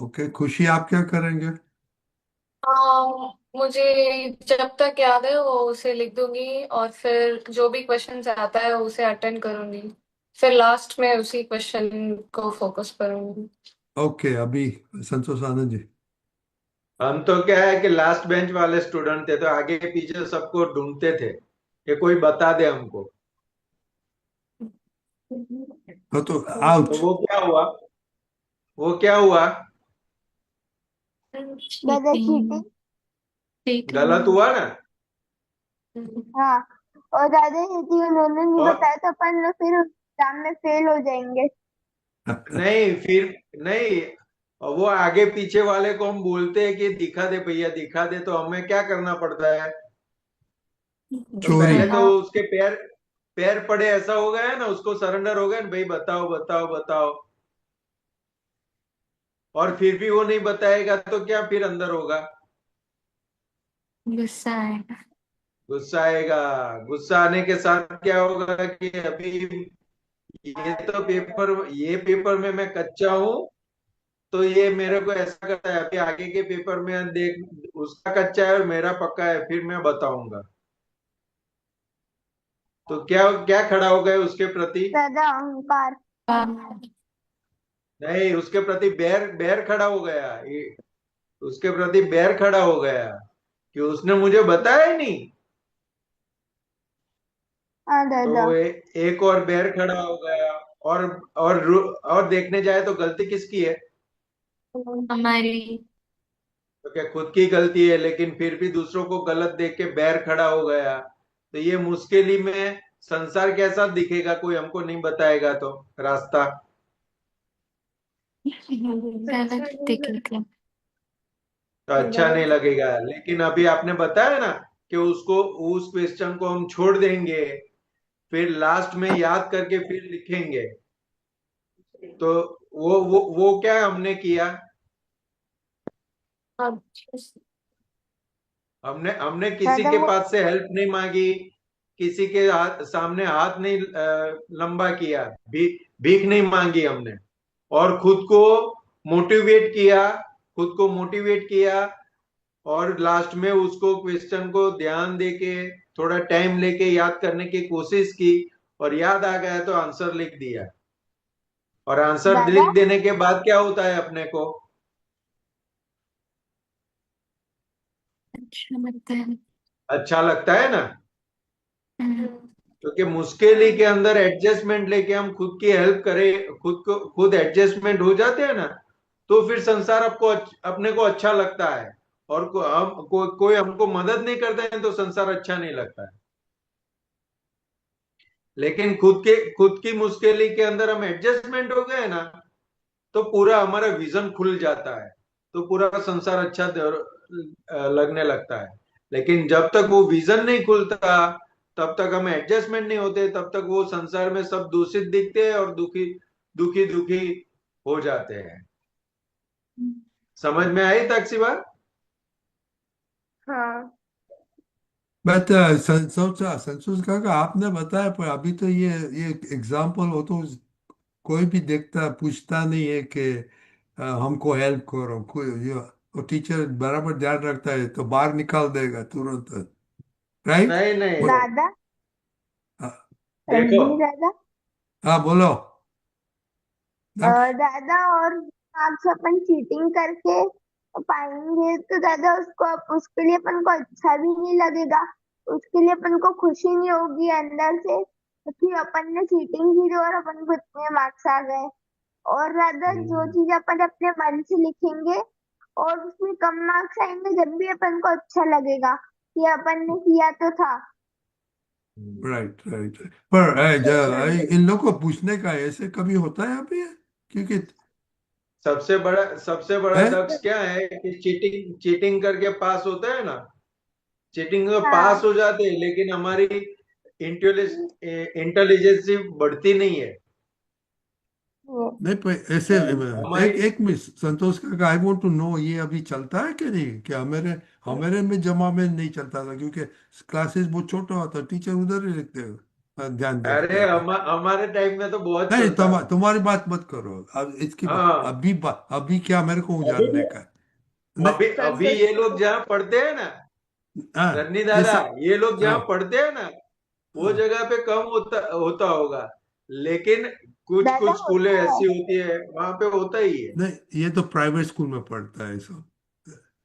ओके, खुशी आप क्या करेंगे?
हाँ, मुझे जब तक याद है वो उसे लिख दूंगी, और फिर जो भी क्वेश्चन आता है उसे अटेंड करूंगी, फिर लास्ट में उसी क्वेश्चन को फोकस करूंगी।
ओके, अभी संतोष आनंद जी।
हम तो क्या है कि लास्ट बेंच वाले स्टूडेंट थे, तो आगे पीछे सबको ढूंढते थे कि कोई बता दे हमको।
तो आउट।
तो वो क्या हुआ?
दादा
चीटिंग।
चीटिंग।
गलत
चीटिंग।
हुआ ना?
हाँ, और दादा यदि उन्होंने नहीं
और
बताया तो अपन फिर एग्जाम में फेल हो जाएंगे।
नहीं, फिर नहीं, और वो आगे पीछे वाले को हम बोलते हैं कि दिखा दे भैया, दिखा दे, तो हमें क्या करना पड़ता है? तो
चोरी।
पहले तो
हाँ
उसके पैर पैर पड़े, ऐसा हो गया है ना, उसको सरेंडर हो गया ना, भाई बताओ बताओ बताओ। और फिर भी वो नहीं बताएगा तो क्या फिर अंदर होगा?
गुस्सा आएगा।
गुस्सा आएगा। गुस्सा आने के साथ क्या होगा कि अभी ये पेपर में मैं कच्चा हूँ, तो ये मेरे को ऐसा करता है, अभी आगे के पेपर में देख, उसका कच्चा है और मेरा पक्का है, फिर मैं बताऊंगा। तो क्या क्या खड़ा हो गए उसके प्रति?
दादा अहंकार।
नहीं, उसके प्रति बैर बैर खड़ा हो गया, उसके प्रति बैर खड़ा हो गया कि उसने मुझे बताया ही नहीं।
हाँ दादा।
तो एक और बैर खड़ा हो गया। और और देखने जाए तो गलती किसकी है?
हमारी।
तो क्या खुद की गलती है, लेकिन फिर भी दूसरों को गलत देख के बैर खड़ा हो गया। तो ये मुश्किल ही में संसार कैसा दिखेगा, कोई हमको नहीं बताएगा तो रास्ता।
अच्छा
गलत
नहीं
दिखेगा।
तो अच्छा नहीं
गलत।
लगेगा, लेकिन अभी आपने बताया ना कि उसको, उस क्वेश्चन को हम छोड़ देंगे, फिर लास्ट में याद करके फिर लिखेंगे। तो वो क्या हमने किया? हमने हमने किसी
दादा
के
वो
पास से हेल्प नहीं मांगी, किसी के सामने हाथ नहीं लंबा किया, भीख नहीं मांगी हमने, और खुद को मोटिवेट किया, और लास्ट में उसको क्वेश्चन को ध्यान देके थोड़ा टाइम लेके याद करने की कोशिश की, और याद आ गया तो आंसर लिख दिया। और आंसर
दादा
लिख देने के बाद क्या होता है अपने को?
अच्छा लगता है।
अच्छा लगता है ना?
हम्म।
क्योंकि मुश्किल के अंदर एडजस्टमेंट लेके हम खुद की हेल्प करें, खुद एडजस्टमेंट हो जाते हैं ना, तो फिर संसार अपने को अच्छा लगता है। और कोई हमको मदद नहीं करता है तो संसार अच्छा नहीं लगता है। लेकिन खुद की मुश्किल के अंदर हम एडजस्टमेंट हो गए ना, तो पूरा हमारा विजन खुल जाता है, तो पूरा संसार अच्छा लगने लगता है। लेकिन जब तक वो विजन नहीं खुलता, तब तक हम एडजस्टमेंट नहीं होते, तब तक वो संसार में सब दूषित दिखते हैं और दुखी दुखी दुखी हो जाते हैं। समझ में आई तक बात?
हाँ
बट संतोष काका, आपने बताया, पर अभी तो ये एग्जाम्पल हो तो कोई भी देखता पूछता नहीं है कि हमको हेल्प करो, कोई ये वो टीचर बराबर ध्यान रखता है तो बाहर निकाल देगा तुरंत, राइट?
नहीं नहीं,
बोलो।
दादा
हाँ।
देखो,
रणबीर दादा।
हाँ, बोलो दक्ष।
दादा और आपसे अपन चीटिंग करके पाएंगे तो दादा उसको उसके लिए अपन को अच्छा भी नहीं लगेगा, उसके लिए अपन को खुशी नहीं होगी अंदर से।
कि अपन ने चीटिंग की और अपन को इतने मार्क्स आ गए। और रादर जो चीज अपन अपने मन से लिखेंगे और उसमें कम मार्क्स आएंगे, जब भी अपन को अच्छा लगेगा कि अपन ने किया तो था।
Right right. पर इन लोगों को पूछने का ऐसे कभी होता है अभी? क्योंकि
सबसे बड़ा
है
दक्ष क्या है कि चीटिंग चीटिंग करके पास होता है ना, चीटिंग में
हाँ।
पास हो जाते हैं, लेकिन हमारी इंटेलिजेंसी बढ़ती नहीं है।
नहीं, पर ऐसे एक
हमारी
एक मिस संतोष का आई वांट टू नो, ये अभी चलता है कि नहीं? क्या हमारे हमारे में जमा में नहीं चलता था, क्योंकि क्लासेस बहुत छोटा होता, टीचर उधर ही लिखते ध्यान देते
अरे
थे।
हमारे टाइम में तो बहुत
नहीं,
चलता था।
तुम्हारी बात मत करो अब इसकी
हाँ,
अभी क्या मेरे को
अभी
जानने का है। नहीं,
अभी ये लोग जहाँ पढ़ते हैं ना,
हाँ,
रन्नी
ये
दादा,
सब,
ये लोग
हाँ,
जहाँ पढ़ते हैं ना, वो
हाँ,
जगह पे कम होता होगा, लेकिन कुछ
दादा
कुछ स्कूलें
होता है।
ऐसी होती है वहां पे होता ही है।
नहीं, ये तो प्राइवेट स्कूल में पढ़ता है सब।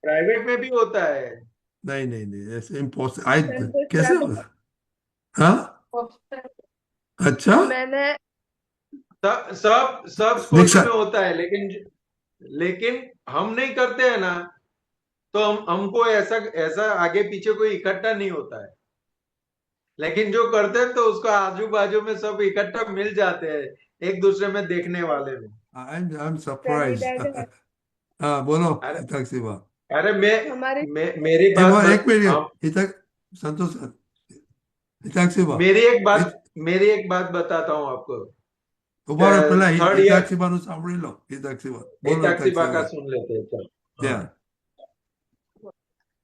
प्राइवेट में भी होता है।
नहीं नहीं नहीं, ऐसे इम्पॉसिबल, आई
संतोष
कैसे
दादा,
होगा? हाँ, अच्छा।
मैंने
सब सब सब स्कूल
दीक्षा,
में होता है, लेकिन हम नहीं करते हैं ना, तो हमको ऐसा ऐसा आगे पीछे कोई इकट्ठा नहीं होता है। लेकिन जो करते हैं तो उसको आजू बाजू में सब इकट्ठा मिल जाते हैं, एक दूसरे में देखने वाले में।
I am
runny
surprise.
दादा,
हाँ, बोलो
अरे
हिताक्षी बा।
अरे
हमारे
मेरी
एक
बात
बार, एक
हम
मिनट, संतोष, हिताक्षी बा,
मेरी एक बात मेरी एक बात बताता हूँ आपको।
उबारो પેલા
थर्ड ईयर
હિતાક્ષી બાનું સાંભળી લો, હિતાક્ષી બા, બોલો
हिताक्षी
हिताक्षी
का
बा।
सुन लेते हैं, चल। हाँ,
Yeah.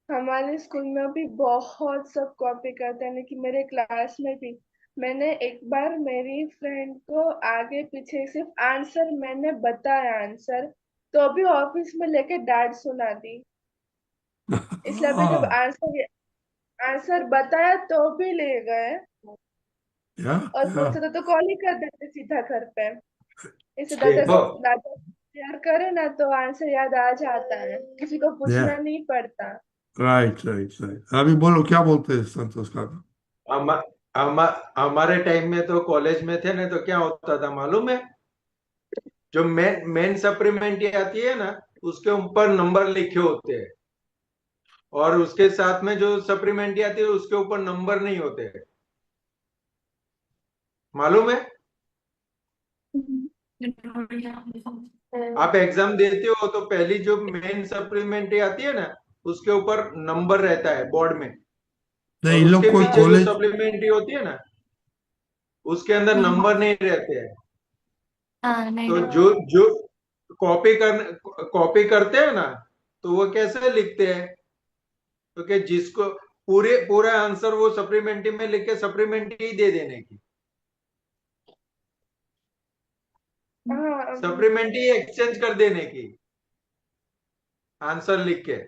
हमारे स्कूल में भी बहुत सब कॉपी करते हैं, कि मेरे क्लास में भी। मैंने एक बार मेरी फ्रेंड को आगे पीछे सिर्फ आंसर मैंने बताया आंसर, तो भी ऑफिस में लेके डांट सुना दी। इसलिए अभी जब
हाँ,
आंसर बताया तो भी ले गए,
या
और
या
पूछते तो कॉल ही कर देते सीधा घर पे। इससे दादा
देखो,
दादा यार करे ना तो आंसर याद आ जाता है, किसी को
या
पूछना नहीं पड़ता।
Right right right. अभी बोलो क्या बोलते हैं संतोष काका?
हम हमारे टाइम में तो कॉलेज में थे ना, तो क्या होता था मालूम है? जो मेन मेन सप्लीमेंट्री आती है ना, उसके ऊपर नंबर लिखे होते हैं, और उसके साथ में जो सप्लीमेंट्री आती है उसके ऊपर नंबर नहीं होते, मालूम है? आप एग्जाम देते हो तो पहली जो मेन सप्लीमेंट्री आती है ना, उसके ऊपर नंबर रहता है बोर्ड में,
नहीं,
और
इन लोग
उसके
कोई
पीछे जो
कॉलेज,
सप्लीमेंट्री होती है ना, उसके अंदर नंबर नहीं रहते हैं।
हाँ नहीं
तो
रहते।
जो कॉपी करते हैं ना, तो वो कैसे लिखते हैं? क्योंकि जिसको पूरा आंसर वो सप्लीमेंट्री में लिख के सप्लीमेंट्री ही दे देने की,
हाँ,
सप्लीमेंट्री एक्सचेंज कर देने की, आंसर लिख के।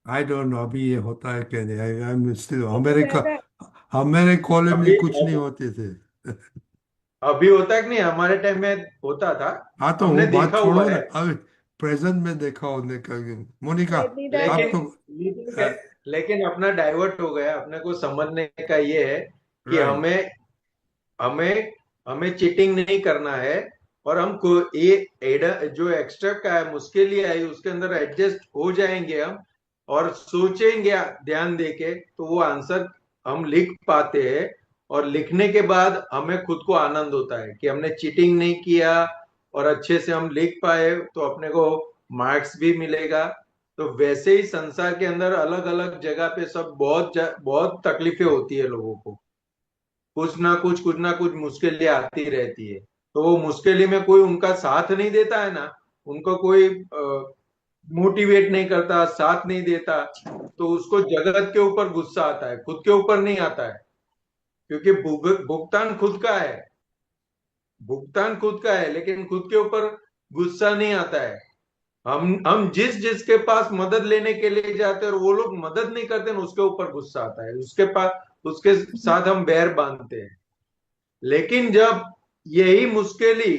आई डोंट नो अभी ये होता है क्या नहीं। आई एम स्टिल,
अभी दादा
हमारे कॉलेज में
अभी
कुछ नहीं होते थे।
अभी होता है कि नहीं? हमारे टाइम में होता था,
हाँ, तो वो
हमने
बात
देखा हुआ
छोड़ो ना,
है।
अभी प्रेजेंट में देखा होने का। मोनिका,
रनी दादा
लेकिन
आपको
लेकिन अपना डाइवर्ट हो गया। अपने को समझने का ये है कि
राइट,
हमें हमें चीटिंग नहीं करना है, और हमको ये जो एक्स्ट्रा का है, मुश्किल ही आई, उसके अंदर एडजस्ट हो जाएंगे हम, और सोचेंगे ध्यान देके, तो वो आंसर हम लिख पाते हैं। और लिखने के बाद हमें खुद को आनंद होता है कि हमने चीटिंग नहीं किया, और अच्छे से हम लिख पाए, तो अपने को मार्क्स भी मिलेगा। तो वैसे ही संसार के अंदर अलग अलग जगह पे सब बहुत तकलीफें होती है लोगों को, कुछ ना कुछ मुश्किलें आती रहती है। तो वो मुश्किल में कोई उनका साथ नहीं देता है ना, उनको कोई मोटिवेट नहीं करता, साथ नहीं देता, तो उसको जगत के ऊपर गुस्सा आता है, खुद के ऊपर नहीं आता है। क्योंकि भुगतान खुद का है, भुगतान खुद का है, लेकिन खुद के ऊपर गुस्सा नहीं आता है। हम जिसके पास मदद लेने के लिए जाते हैं और वो लोग मदद नहीं करते हैं, उसके ऊपर गुस्सा आता है, उसके साथ हम बैर बांधते हैं। लेकिन जब यही मुश्किली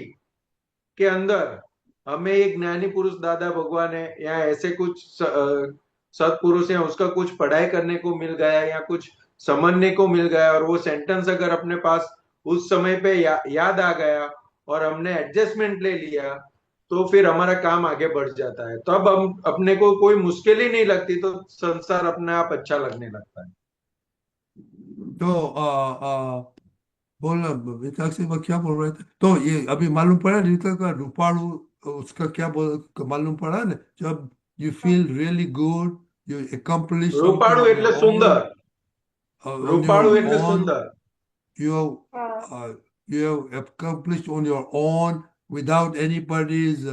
के अंदर हमें एक ज्ञानी पुरुष दादा भगवान है, या ऐसे कुछ सत्पुरुष हैं, उसका कुछ पढ़ाई करने को मिल गया, या कुछ समझने को मिल गया और वो सेंटेंस अगर अपने पास उस समय पे याद आ गया और हमने एडजस्टमेंट ले लिया तो फिर हमारा काम आगे बढ़ जाता है। तब हम अपने को कोई मुश्किल ही नहीं लगती, तो संसार अपने आप अच्छा लगने लगता है।
तो बोलना विकास से क्या बोल रहे थे? तो ये अभी मालूम पड़ा रीता का रूपाणु, उसका क्या मालूम पड़ा ना? जब you feel really good, you accomplish something
रूपाळू
on
એટલે
your
Sundar,
own, on your
રૂપાળુ એટલે
own,
સુંદર.
you have
हाँ
you have accomplished on your own without anybody's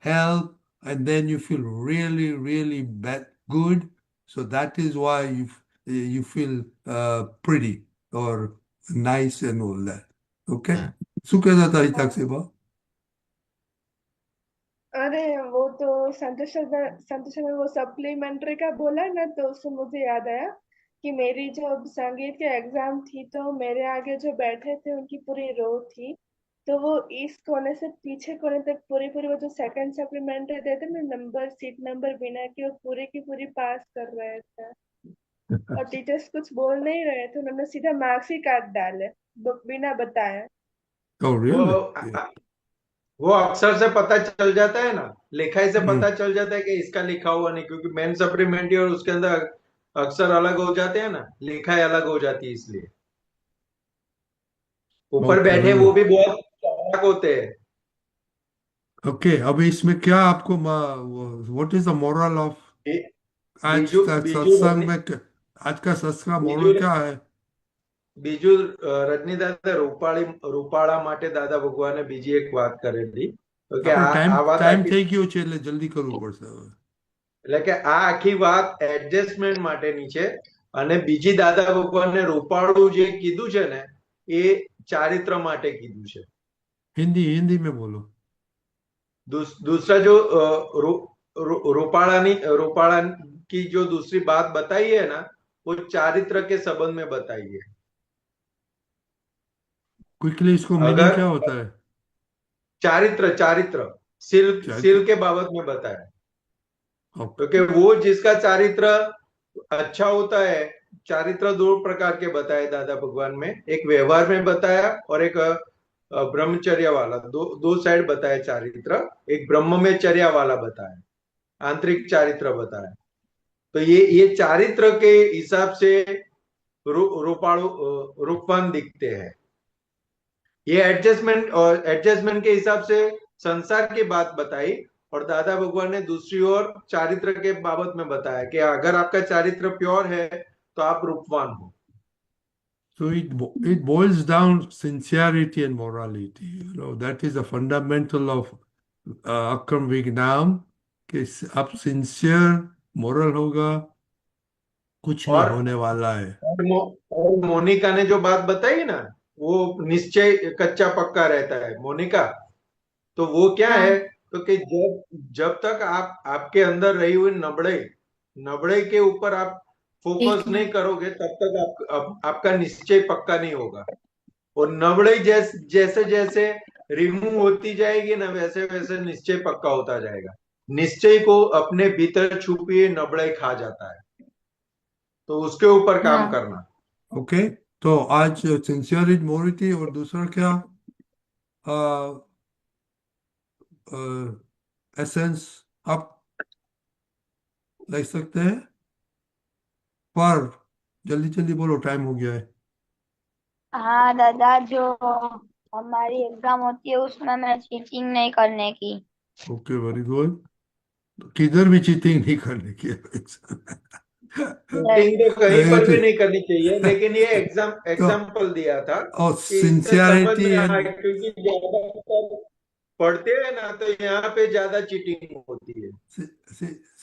help, and then you feel really, really good. So that is why you feel pretty or nice and all that. Okay? શું કહેતા હતા હિતાક્ષીબા?
अरे वो तो संतोष ने वो सप्लीमेंट्री का बोला ना, तो उससे मुझे याद आया कि मेरी जब संगीत की एग्जाम थी तो मेरे आगे जो बैठे थे उनकी पूरी रो थी। तो वो इस कोने से पीछे कोने तक पूरी पूरी वो जो सेकंड सप्लीमेंट्री देते ना, नंबर सीट नंबर बिना के, वो पूरी की पूरी पास कर रहे थे। और टीचर्स कुछ बोल नहीं रहे थे, उन्होंने सीधा मार्क्स ही काट डाले बिना बताए।
Oh,
वो
really?
वो अक्षर से पता चल जाता है ना, लिखाई से
Hmm.
पता चल जाता है कि इसका लिखा हुआ नहीं, क्योंकि मेन सप्लीमेंट्री और उसके अंदर अक्षर अलग हो जाते हैं ना, लिखाई अलग हो जाती है, इसलिए ऊपर
Okay,
बैठे
very
वो
good.
भी बहुत चालाक होते हैं।
Okay, अभी इसमें क्या आपको what is the moral of
बी-
आज
बीजू
का
बीजू
सत्संग
रजनी
में आज का सत्संग का
बीजू
मोरल क्या है?
બીજું રજની દાદા રૂપાળા માટે દાદા ભગવાને બીજી એક વાત કરેલી, તો કે
આપણે ટાઈમ
આ વાત
ટાઈમ
આખી,
થઈ ગયો છે એટલે જલ્દી કરવું પડશે હવે.
એટલે કે આ આખી વાત એડજસ્ટમેન્ટ માટેની છે. અને બીજી દાદા ભગવાને રૂપાળું જે કીધું છે ને, એ ચારિત્ર માટે કીધું છે.
हिंदी हिंदी में बोलो.
दूसरा जो रूपाड़ा की जो दूसरी बात बताई है ना, वो चारित्र के संबंध में बताई है।
क्विकली इसको मीनिंग
अगर
क्या होता है?
चारित्र चारित्र सिल
चारित्र?
के बाबत में बताया,
ओके.
क्योंकि वो जिसका चारित्र अच्छा होता है, चारित्र दो प्रकार के बताए दादा भगवान में, एक व्यवहार में बताया और एक ब्रह्मचर्य वाला, दो साइड बताया चारित्र। एक ब्रह्मचर्या वाला बताया, आंतरिक चारित्र बताया। तो ये चारित्र के हिसाब से रूपवान दिखते हैं। ये एडजस्टमेंट के हिसाब से संसार की बात बताई, और दादा भगवान ने दूसरी ओर चारित्र के बाबत में बताया कि अगर आपका चारित्र प्योर है तो आप रूपवान हो।
So it boils down sincerity and morality. You know, that is the fundamental of Akram Vignam. कि आप सिंसियर मोरल होगा, कुछ नहीं
और
होने वाला है.
और मोनिका ने जो बात बताई ना, वो निश्चय कच्चा पक्का रहता है मोनिका। तो वो क्या
हाँ
है, तो कि जब तक आप आपके अंदर रही हुई नबड़े के ऊपर आप
एक
फोकस नहीं
मिनट।
करोगे, तब तक आपका निश्चय पक्का नहीं होगा। और नबड़े जैसे जैसे रिमूव होती जाएगी ना, वैसे वैसे निश्चय पक्का होता जाएगा। निश्चय को अपने भीतर छुपी नबड़े खा जाता है, तो उसके ऊपर काम
हाँ
करना।
ओके. तो आज सिंसियरिटी मोरिटी और दूसरा क्या एसेंस आप लिख सकते हैं? पर जल्दी जल्दी बोलो, टाइम हो गया है.
हाँ दादा, जो हमारी एग्जाम होती है उसमें मैं चीटिंग नहीं करने की।
Okay, very good. किधर भी चीटिंग नहीं करने की.
चीटिंग तो कहीं पर भी
तो
नहीं करनी चाहिए, लेकिन ये एग्जाम्पल दिया था
और
कि इससे समझ
सिंसियरिटी
में आए,
एंड
क्योंकि ज्यादातर पढ़ते हैं ना तो यहाँ पे ज्यादा चीटिंग होती है।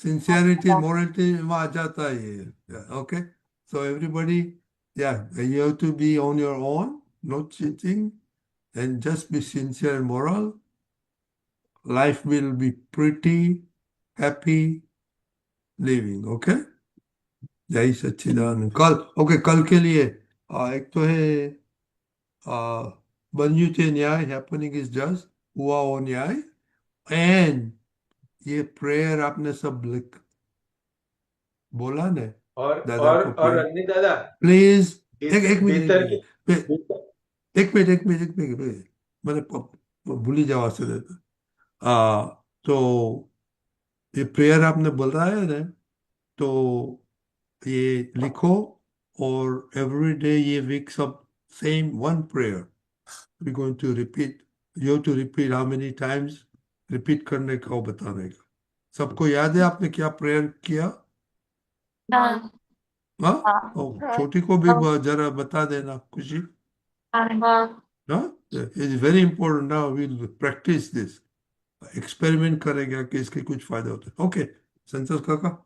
सिंसियरिटी मोरलिटी में आ जाता है ये. Okay. So everybody, yeah, you have to be on your own, not cheating, and just be sincere and moral. Life will be pretty, happy living. Okay? जय सच्चिदानंद. कल के लिए एक तो है बंजुते न्याय, हैपनिंग इज जस्ट, हुआ वो न्याय, एंड ये प्रेयर आपने सब बोला ने, दादा को
और
प्रेयर
रजनी दादा
प्लीज एक
भीतर
मिनट
की
एक मिनट मैंने भूल ही जावा से देता तो ये प्रेयर आपने बोला है ना तो ये लिखो और एवरी डे ये वीक सब same one prayer we going to repeat you to repeat how many times repeat करने का और बताने का सबको याद है आपने क्या प्रेयर किया
हाँ
हाँ
हाँ
और छोटी को भी जरा बता देना खुशी
हाँ
हाँ it's very important now will practice this experiment करेगा कि इसके कुछ फायदे होते हैं ओके संतोष काका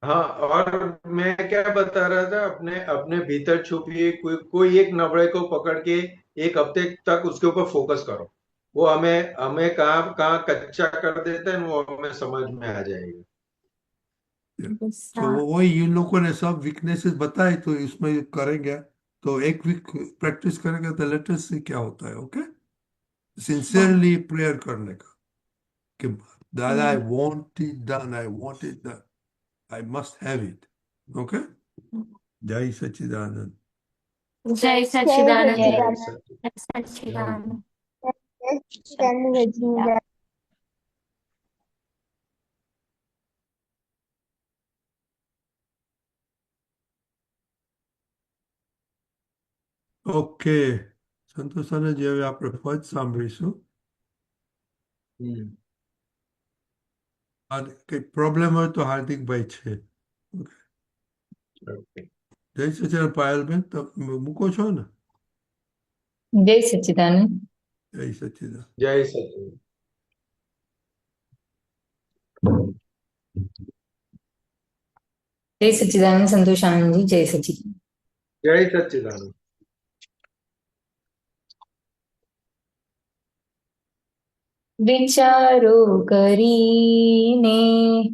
हाँ और मैं क्या बता रहा था अपने अपने भीतर छुपी कोई एक नबड़े को पकड़ के एक हफ्ते तक उसके ऊपर फोकस करो वो हमें हमें कहाँ कहाँ कच्चा कर देता है वो हमें समझ में आ जाएगा
तो वही इन लोगों ने सब वीकनेसेस बताए तो इसमें करेंगे तो एक वीक प्रैक्टिस करेंगे तो लेटेस्ट से क्या होता है ओके सिंसियरली प्रेयर करने का कि दादा I want it done I want it done I must have it okay जय सच्चिदानंद
जय
जय
सच्चिदानंद
जय
सच्चिदानंद
सच्चिदानंद
जय सच्चिदानंद
जय सच्चिदानंद रजनी।
ઓકે સંતોષાને જે હવે આપણે ફજ સાંભળીશું અને કંઈ પ્રોબ્લેમ હોય તો હાર્દિકભાઈ છે
ઓકે
જય સચ્ચિદાનંદ પાયલબેન તમે મૂકો છો ને
જય સચ્ચિદાનંદ
જય સચ્ચિદાનંદ
જય સચ્चिदानंद
જય સચ્ચિદાનંદ સંતોષ આનંદજી જય સચ્ચિદાનંદ
जय सच्चिदानंद
વિચારો કરીને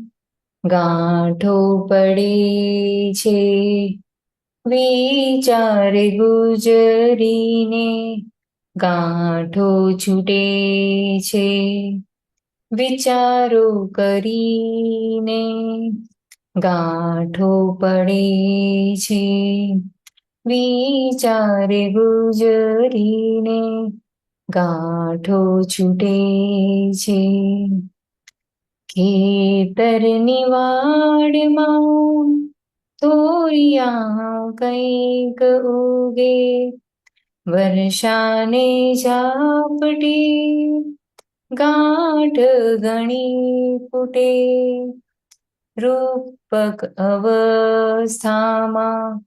ગાંઠો પડે છે વિચારે ગુજરીને ગાંઠો છૂટે છે વિચારો કરીને ગાંઠો પડે છે વિચારે ગુજરીને ગાંઠો છૂટે છે ખેતરની વાડમાં થોરિયા કંઈક ઉગે વર્ષાને ઝાપટે ગાંઠ ગણી ફૂટે રૂપક અવસ્થામાં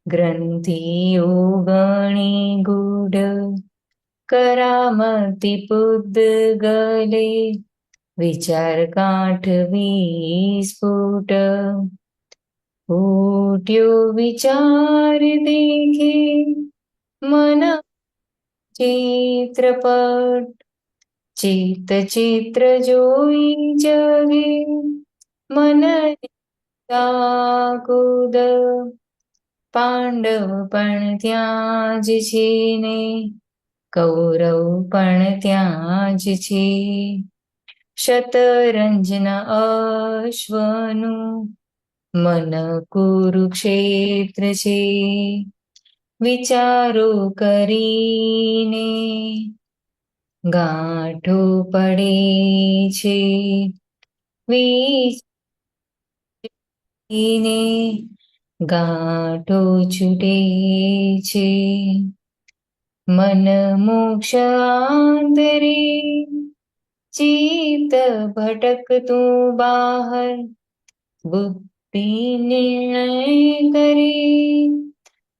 ગ્રંથિઓ ગણી ગૂઢ કરામતી પૂદગલે વિચાર ગાંઠ વિસ્ફુટ ફૂટ્યો વિચાર દેખે મન ચિત્રપટ ચિત્ત ચિત્ર જોઈ જગે મન કુદ પાંડવ પણ ત્યાં જ છે ને કૌરવ પણ ત્યાં જ છે શતરંજના અશ્વનું મન કુરુક્ષેત્ર છે વિચારો કરીને ગાંઠો પડે છે વિચારીને ગાંઠો છૂટે છે મન મોક્ષ આંતરે ચિત્ત ભટકતું બહાર બુદ્ધિ નિર્ણય કરે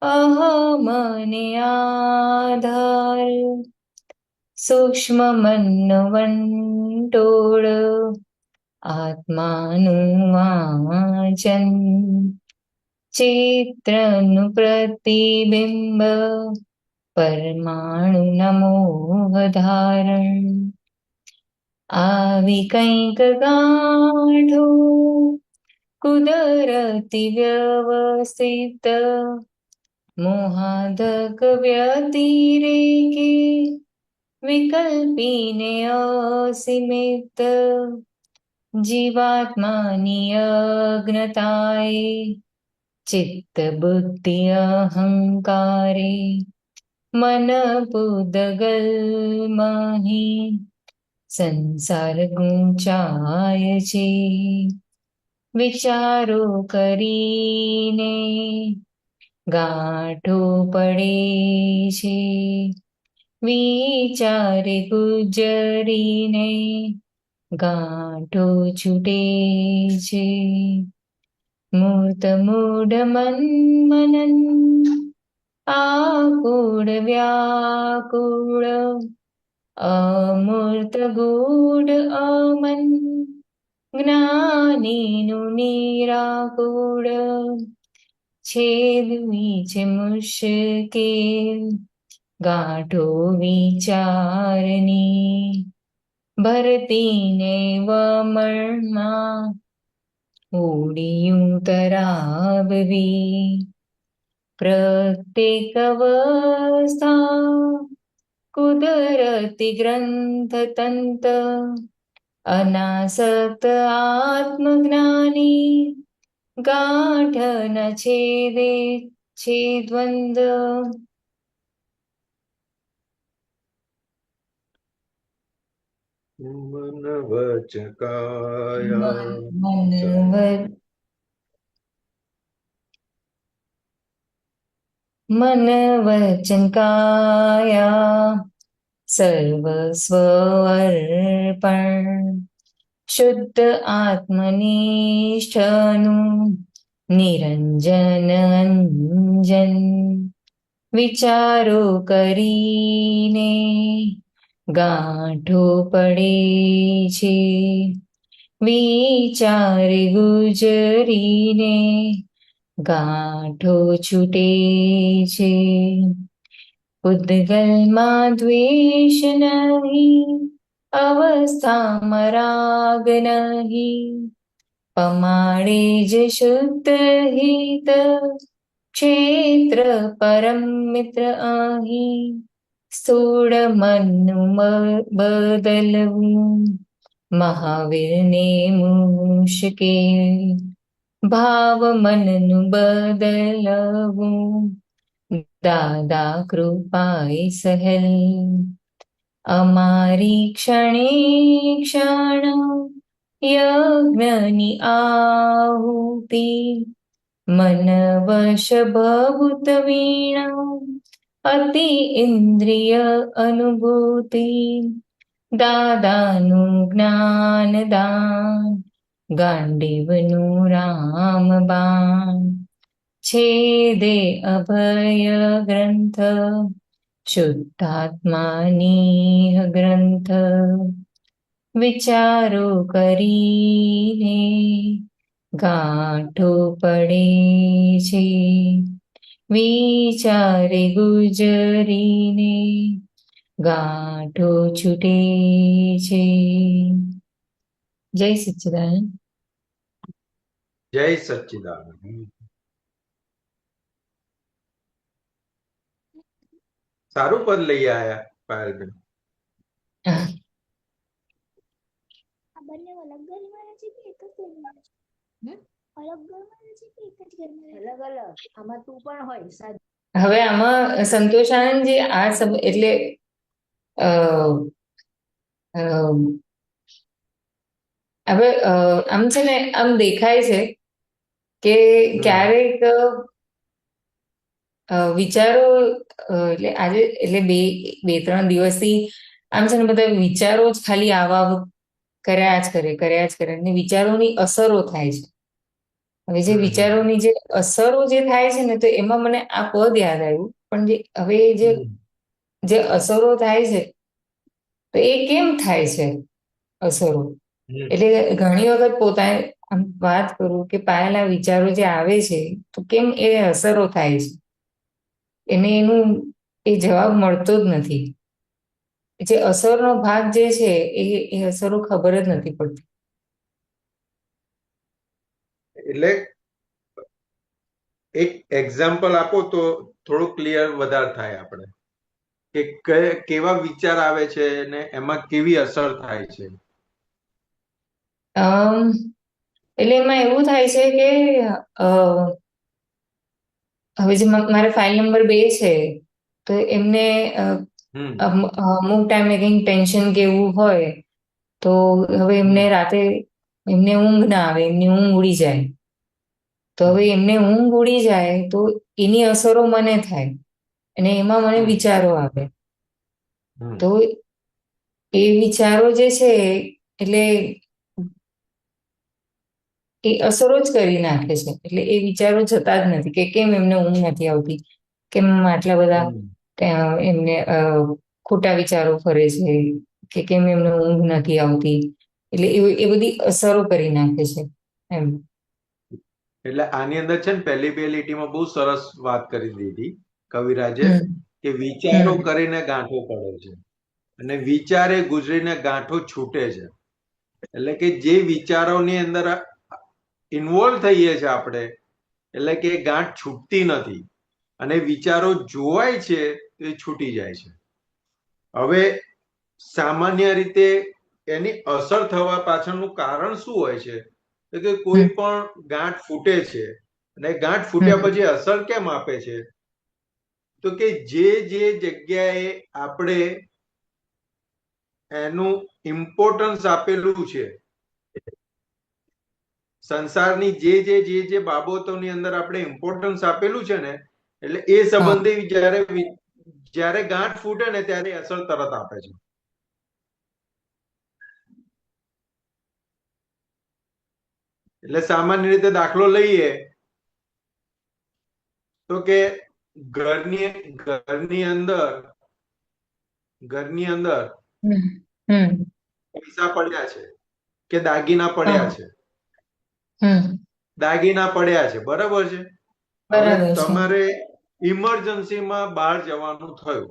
અહમને આધાર સૂક્ષ્મ મન વંટોળ આત્માનું વાચન ચિત્રનું પ્રતિબિંબ પરમાણુ નમોહ ધારણ આવી કંઈક ગાંઠો કુદરતી વ્યવસ્થિત મોહાધક વ્યતિરેકે વિકલ્પીને અસીમિત જીવાત્માની અજ્ઞતાએ ચિત્ત બુદ્ધિ અહંકારે મન પૂદગલ માહી સંસાર ગુંચાય છે. વિચારો કરીને ગાંઠો પડે છે. વિચારે ગુજરીને ગાંઠો છૂટે છે. મૂર્ત મૂઢ મનન આકુળ વ્યાકુળ અમૂર્ત ગૂઢ અમન જ્ઞાનીનું નિરાકુળ છેદવી છે મુશ્કેલ ગાંઠો વિચારની ભરતીને વમળમાં ઉડિયું તરાવવી પ્રત્યેક અવસ્થા કુદરતી ગ્રંથ તંત અનાસક્ત આત્મજ્ઞાની ગાંઠ ન છેદે છે દ્વંદ્વ.
મન વચ કાયા
મન વચન કાયા સર્વસ્વ અર્પણ શુદ્ધ આત્મનિષ્ઠનું નિરંજન અંજન વિચારો કરીને ગાંઠો પડે છે. વિચારે ગુજરીને ગાંઠો છૂટે છે. ઉદ્ગલમાં દ્વેષ નહીં અવસ્થામાં રાગ નહીં પમાડે જ શુદ્ધ હિત ક્ષેત્ર પરમ મિત્ર અહીં સ્થૂળ મનનું બદલવું મહાવીરને મુશ્કેલ ભાવ મનનું બદલવું દાદા કૃપાએ સહેલ અમારી ક્ષણે ક્ષણ યજ્ઞની આહુતિ મન વશ ભભૂત વીણા અતિ ઇન્દ્રિય અનુભૂતિ દાદાનું જ્ઞાન દાન ગાંડીવનું રામબાણ છેદે અભય ગ્રંથ શુદ્ધાત્માની ગ્રંથ વિચારો કરીને ગાંઠો પડે છે. વિચારે ગુજરીને ગાંઠો છૂટે છે. જય સચ્ચિદાનંદ.
જય સચ્ચિદાનંદ. સારું પદ લઈ આયા પાયલબેન.
હવે આમાં સંતોષાનંદજી આ એટલે હવે આમ છે ને આમ દેખાય છે કે ક્યારેક વિચારો એટલે આજે એટલે બે ત્રણ દિવસથી આમ છે ને બધા વિચારો જ ખાલી આવા કર્યા જ કરે અને વિચારોની અસરો થાય છે. હવે જે વિચારોની જે અસરો જે થાય છે ને તો એમાં મને આ પદ યાદ આવ્યું પણ હવે જે અસરો થાય છે તો એ કેમ થાય છે અસરો એટલે ઘણી વખત પોતાને આમ વાત કરું કે પાયેલા વિચારો જે આવે છે તો કેમ એ અસરો થાય છે એને એનું એ જવાબ મળતો જ નથી. જે અસરનો ભાગ જે છે એ અસરો ખબર જ નથી પડતી.
એટલે એક એક્ઝામ્પલ આપો તો થોડું ક્લિયર વધારે થાય આપણે કે કેવા વિચાર આવે છે ને એમાં કેવી અસર થાય છે.
એટલે એમાં એવું થાય છે કે હવે જે મારે ફાઇલ નંબર 2 છે તો એમને અમુક ટાઈમે કંઈક ટેન્શન કે એવું હોય તો હવે એમને રાતે એમને ઊંઘ ના આવે, એમની ઊંઘ ઉડી જાય. તો હવે એમને ઊંઘ ઉડી જાય તો એની અસરો મને થાય અને એમાં મને વિચારો આવે. તો એ વિચારો જે છે એટલે એ અસરો જ કરી નાખે છે. એટલે એ વિચારો જતા જ નથી કે કેમ એમને ઊંઘ નથી આવતી, કેમ આટલા બધા એમને ખોટા વિચારો ફરે છે, કે કેમ એમને ઊંઘ નથી આવતી. એટલે એ બધી અસરો કરી નાખે છે એમ.
એટલે આની અંદર છે ને પહેલી બે લીટીમાં બહુ સરસ વાત કરી દીધી કવિરાજે કે વિચારો કરીને ગાંઠો પડે છે અને વિચારે ગુજરીને ગાંઠો છૂટે છે. એટલે કે જે વિચારોની અંદર ઇન્વોલ્વ થઈએ છીએ આપણે, એટલે કે ગાંઠ છૂટતી નથી અને વિચારો જોવાય છે તો એ છૂટી જાય છે. હવે સામાન્ય રીતે એની અસર થવા પાછળનું કારણ શું હોય છે? તો કે કોઈ પણ ગાંઠ ફૂટે છે અને ગાંઠ ફૂટ્યા પછી અસર કેમ આપે છે? તો કે જે જગ્યાએ આપણે એનું ઇમ્પોર્ટન્સ આપેલું છે, સંસારની જે બાબતોની અંદર આપણે ઇમ્પોર્ટન્સ આપેલું છે ને, એટલે એ સંબંધે જ્યારે ગાંઠ ફૂટે ને ત્યારે અસર તરત આપે છે. એટલે સામાન્ય રીતે દાખલો લઈએ તો કે ઘરની અંદર પૈસા પડ્યા છે કે દાગીના પડ્યા છે, બરાબર છે. હવે તમારે ઇમરજન્સીમાં બહાર જવાનું થયું,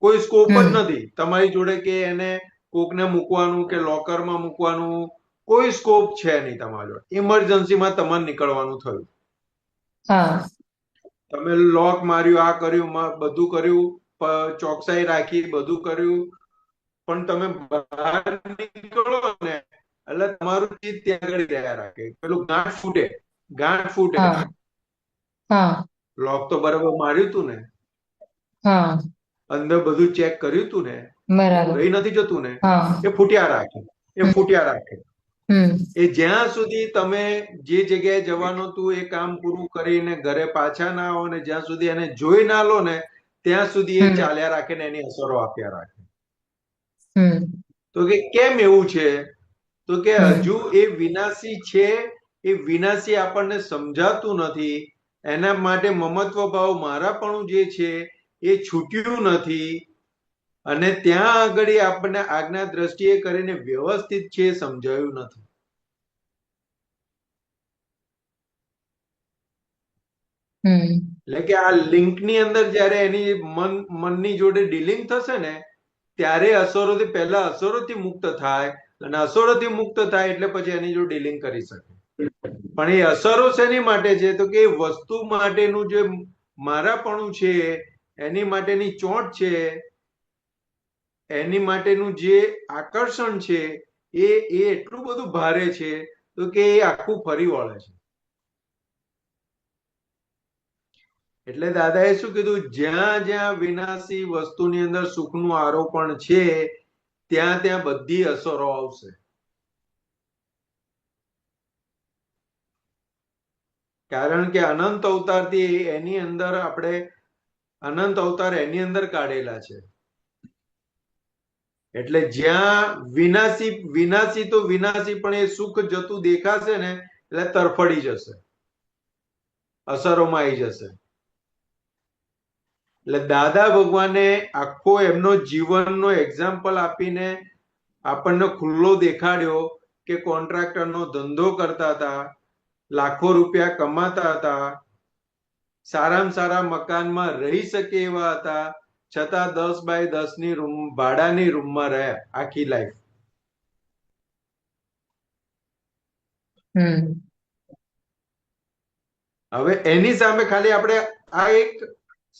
કોઈ સ્કોપ જ નથી તમારી જોડે કે એને કોકને મૂકવાનું કે લોકરમાં મૂકવાનું, કોઈ સ્કોપ છે નહીં તમારી જોડે. ઇમરજન્સીમાં તમારે નીકળવાનું થયું, તમે લોક માર્યું, આ કર્યું, બધું કર્યું, ચોકસાઈ રાખી, બધું કર્યું, પણ તમે બહાર નીકળો ને એટલે તમારું ચિત્ત ત્યાં આગળ રહ્યા રાખે. પેલું ગાંઠ ફૂટે. લોક તો બરાબર માર્યું તું ને, અંદર બધું ચેક કર્યું તું ને, રહી નથી જતું ને, એ ફૂટ્યા રાખે. એ જ્યાં સુધી તમે જે જગ્યાએ જવાનું હતું એ કામ પૂરું કરીને ઘરે પાછા ના આવો ને જ્યાં સુધી એને જોઈ ના લો ને ત્યાં સુધી એ ચાલ્યા રાખે ને એની અસરો આપ્યા રાખે. તો કે કેમ એવું છે? તો કે હજુ એ વિનાશી છે, એ વિનાશી આપણને સમજાતું નથી. એના માટે મમત્વ ભાવ મારાપણું જે છે એ છૂટ્યું નથી અને ત્યાં આગળ આપણને આજ્ઞા દ્રષ્ટિએ કરીને વ્યવસ્થિત છે સમજાયું નથી. એટલે કે આ લિંકની અંદર જયારે એની મનની જોડે ડીલિંગ થશે ને ત્યારે અસરોથી પહેલા અસરોથી મુક્ત થાય અને અસરોથી મુક્ત થાય એટલે પછી એની જોડે ડીલિંગ કરી શકે. પણ એ અસરો શેની માટે છે? તો કે વસ્તુ માટેનું જે મારાપણું છે, એની માટેની ચોંટ છે, એની માટેનું જે આકર્ષણ છે એ એટલું બધું ભારે છે તો કે એ આખું ફરી વળે છે. એટલે દાદાએ શું કીધું? જ્યાં વિનાશી વસ્તુની અંદર સુખનું આરોપણ છે ત્યાં બધી અસરો આવશે. કારણ કે અનંત અવતારથી એની અંદર આપણે અનંત અવતાર એની અંદર કાઢેલા છે. એટલે જ્યાં વિનાશી તો વિનાશી, પણ એ સુખ જતું દેખાશે ને એટલે તરફડી જશે, અસરોમાં આવી જશે. એટલે દાદા ભગવાને આખો એમનો જીવનનો એક્ઝામ્પલ આપીને આપણને ખુલ્લો દેખાડ્યો કે કોન્ટ્રાક્ટરનો ધંધો કરતા હતા, લાખો રૂપિયા કમાતા હતા, સારામાં સારા મકાનમાં રહી શકે એવા હતા, છતાં 10 બાય 10 ની રૂમ ભાડાની રૂમમાં રહ્યા આખી લાઈફ. હવે એની સામે ખાલી આપણે આ એક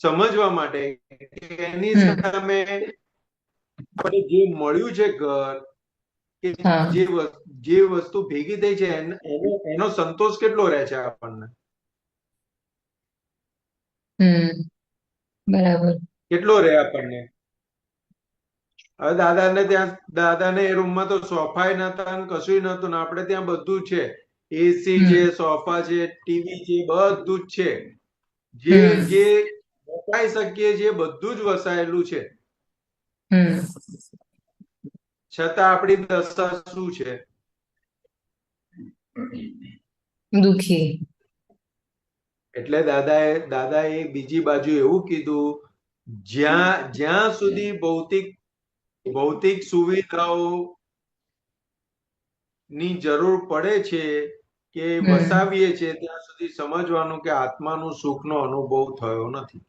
સમજવા માટે એની સામે આપણે જે મળ્યું છે ઘર, કે
હા
જે વસ્તુ ભેગી થઈ છે એનો સંતોષ કેટલો રહે છે આપણને,
બરાબર.
કેટલો રહે આપણને. હવે દાદાને એ રૂમમાં તો સોફા નતા ને કશું નતું ને આપણે ત્યાં બધું છે, એસી છે, સોફા છે, ટીવી છે, બધું જ છે. જે જે વસાઈ શકીએ છીએ બધું જ વસાયેલું છે. છતાં આપણી દશા શું છે?
દુખી.
એટલે દાદાએ બીજી બાજુ એવું કીધું, જ્યાં સુધી ભૌતિક સુવિધાઓ ની જરૂર પડે છે કે વસાવીએ છીએ ત્યાં સુધી સમજવાનું કે આત્માનું સુખનો અનુભવ થયો નથી.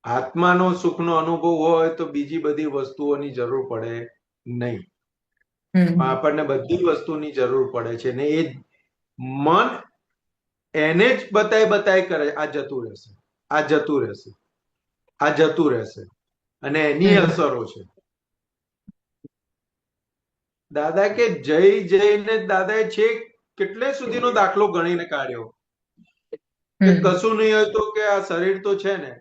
આત્માનો સુખનો અનુભવ હોય તો બીજી બધી વસ્તુઓની જરૂર પડે નહીં. આપણને બધી વસ્તુની જરૂર પડે છે ને એ મન એને જ બતાય કરે, આ જતું રહેશે, આ જતું રહેશે, આ જતું રહેશે, અને એની અસરો છે. દાદા કે જઈને દાદાએ છેક કેટલે સુધીનો દાખલો ગણીને કાઢ્યો કે કશું નહીં હોય તો કે આ શરીર તો છે ને.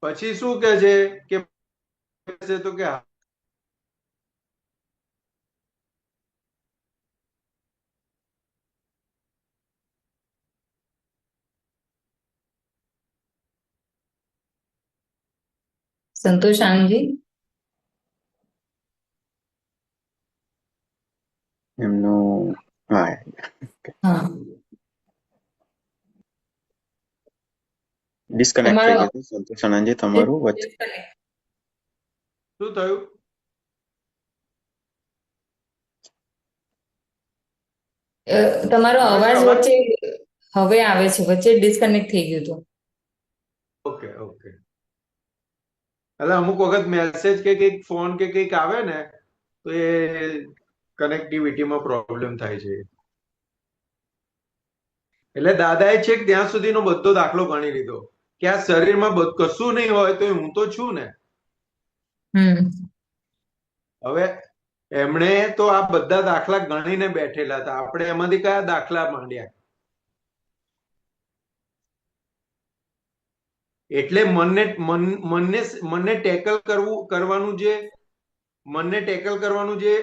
પછી શું કે છે કે તો કે
સંતોષ આનંદજી
એમનું હા ડિસ્કનેક્ટ થઈ ગયું સંતોષ આનંદજી તમારું વચ્ચે.
શું થયું?
તમારો અવાજ વચ્ચે હવે આવે છે, વચ્ચે ડિસ્કનેક્ટ થઈ ગયું હતું.
ઓકે એટલે અમુક વખત મેસેજ કે કંઈક ફોન કે કંઈક આવે ને તો એ કનેક્ટિવિટીમાં પ્રોબ્લેમ થાય છે. એટલે દાદાએ છેક ત્યાં સુધીનો બધો દાખલો ગણી લીધો કે આ શરીરમાં કશું નહીં હોય તો હું તો છું ને. હવે એમણે તો આ બધા દાખલા ગણીને બેઠેલા હતા, આપણે એમાંથી કયા દાખલા માંડ્યા? એટલે મનને ટેકલ કરવાનું જે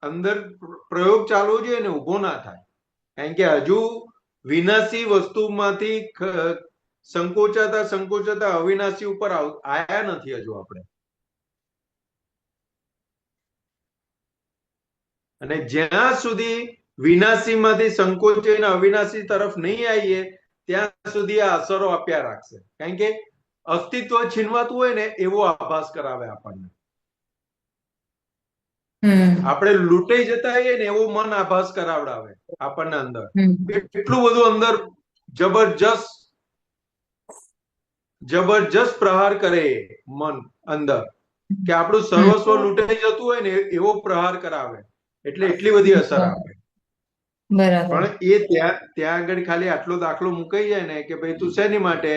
અંદર પ્રયોગ ચાલવો જોઈએ ને ઉભો ના થાય. કારણ કે હજુ વિનાશી વસ્તુમાંથી સંકોચાતા અવિનાશી ઉપર આયા નથી હજુ આપણે. અને જ્યાં સુધી વિનાશીમાંથી સંકોચાઈને અવિનાશી તરફ નહીં આવીએ ત્યાં સુધી આ અસરો આપ્યા રાખશે. કારણ કે અસ્તિત્વ છીનવાતું હોય ને એવો આભાસ કરાવે આપણને. આપણે લૂંટાઈ જતા હોઈએ ને એવો મન આભાસ કરાવડાવે આપણને અંદર. એટલું બધું અંદર જબરજસ્ત પ્રહાર કરે મન અંદર કે આપણું સર્વસ્વ લૂંટાઈ જતું હોય ને એવો પ્રહાર કરાવે. એટલે એટલી બધી અસર આપે. પણ એ ત્યાં આગળ ખાલી આટલો દાખલો મુકાઈ જાય ને કે ભાઈ તું શેની માટે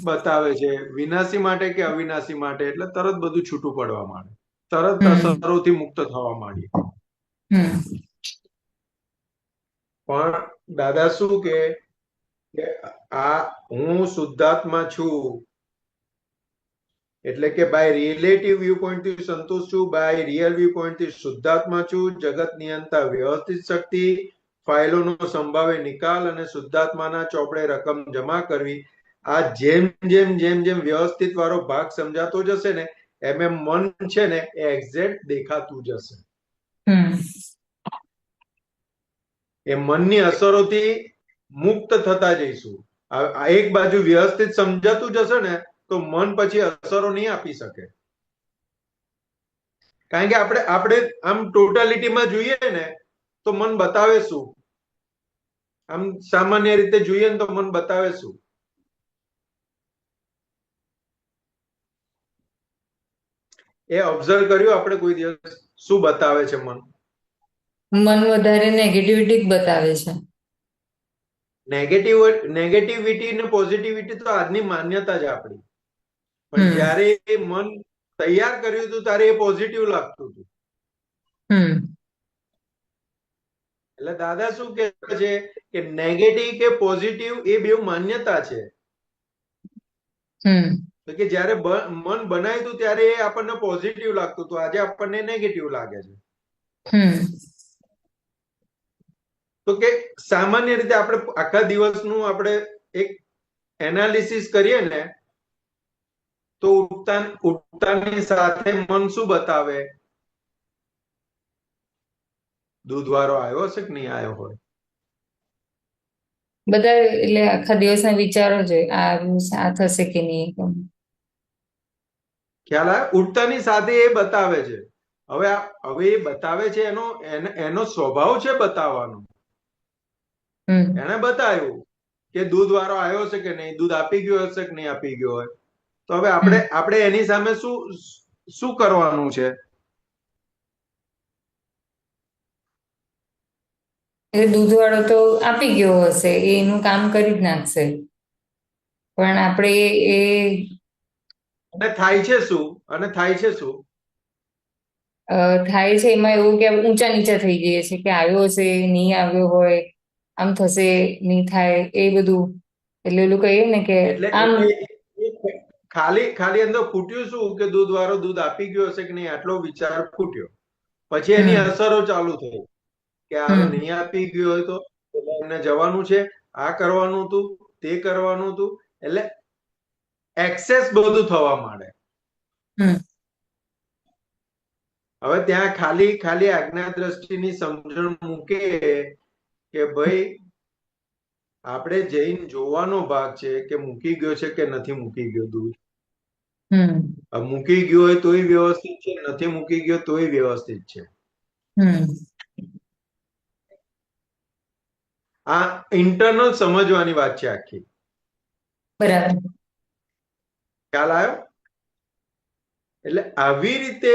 બતાવે છે, વિનાશી માટે કે અવિનાશી માટે, એટલે તરત બધું છૂટું પડવા માંડે, તરત અસરોથી મુક્ત થવા માંડીએ. પણ દાદા શું કે આ હું શુદ્ધાત્મા છું એટલે કે બાય રિલેટિવ વ્યૂ પોઈન્ટ થી સંતોષ છું, બાય રિયલ વ્યૂ પોઈન્ટ થી શુદ્ધાત્મા છું. જગત નિયંતા વ્યવસ્થિત શક્તિ, ફાઇલોનો સંભાવે નિકાલ અને શુદ્ધાત્માના ચોપડે રકમ જમા કરવી. આ જેમ જેમ વ્યવસ્થિત વાળો ભાગ સમજાતો જશે ને એમ મન છે ને એ એક્ઝેક્ટ દેખાતું જશે. એ મનની અસરોથી મુક્ત થતા જઈશું. એક બાજુ વ્યવસ્થિત સમજાતું જશે ને તો મન પછી અસરો નહીં આપી શકે. કારણ કે આપણે આમ ટોટાલિટીમાં જોઈએ ને તો મન બતાવે શું? આમ સામાન્ય રીતે જોઈએ ને તો મન બતાવે શું? એ ઓબ્ઝર્વ કર્યું આપણે કોઈ દિવસ? શું બતાવે છે મન?
મન વધારે નેગેટિવિટી બતાવે છે.
નેગેટિવિટી ને પોઝિટિવિટી તો આજની માન્યતા જ આપણી, પણ જ્યારે એ મન તૈયાર કર્યું હતું ત્યારે એ પોઝિટિવ લાગતું હતું. એટલે દાદા શું કે છે કે નેગેટિવ કે પોઝિટિવ એ બે માન્યતા છે. તો કે જ્યારે મન બનાવ્યું હતું ત્યારે એ આપણને પોઝિટિવ લાગતું હતું, આજે આપણને નેગેટિવ લાગે છે. તો કે સામાન્ય રીતે આપણે આખા દિવસનું આપણે એક એનાલિસિસ કરીએ ને તો ઉઠતાની સાથે મન શું બતાવે? દૂધવાળો આવ્યો હશે કે નહીં આવ્યો હોય,
બધા એટલે આખા દિવસના વિચારો છે આ થશે કે નહીં.
ખ્યાલ આવે? ઉઠતાની સાથે એ બતાવે છે. હવે એ બતાવે છે એનો સ્વભાવ છે બતાવવાનો. એને બતાવ્યું કે દૂધ વાળો આવ્યો છે કે નહીં, દૂધ આપી ગયો હશે કે નહીં આપી ગયો હોય, તો હવે આપણે એની સામે શું કરવાનું છે?
દૂધ વાળો તો આપી ગયો હશે, એનું કામ કરી જ નાખશે, પણ આપણે
થાય છે શું? થાય છે
એમાં એવું કે ઊંચા નીચા થઈ જઈએ છે કે આવ્યો હશે, નહીં આવ્યો હોય, આમ થશે નહીં થાય, એ બધું. એટલે ઓલું કહીએ ને કે આમ
ખાલી અંદર ફૂટ્યું શું કે દૂધ વાળો દૂધ આપી ગયો હશે કે નહીં, આટલો વિચાર ફૂટ્યો. પછી એની અસરો ચાલુ થઈ કે આ નહીં આપી ગયો હોય તો એમને જવાનું છે, આ કરવાનું હતું, તે કરવાનું હતું, એટલે એક્સેસ બધું થવા માંડે. હવે ત્યાં ખાલી આજ્ઞા દ્રષ્ટિની સમજણ મૂકે કે ભાઈ આપણે જઈને જોવાનો ભાગ છે કે મૂકી ગયો છે કે નથી મૂકી ગયો દૂધ. મૂકી ગયો હોય તોય વ્યવસ્થિત છે, નથી મૂકી ગયો તોય વ્યવસ્થિત છે. આ ઇન્ટરનલ સમજવાની વાત છે આખી.
બરાબર,
ખ્યાલ આવ્યો? એટલે આવી રીતે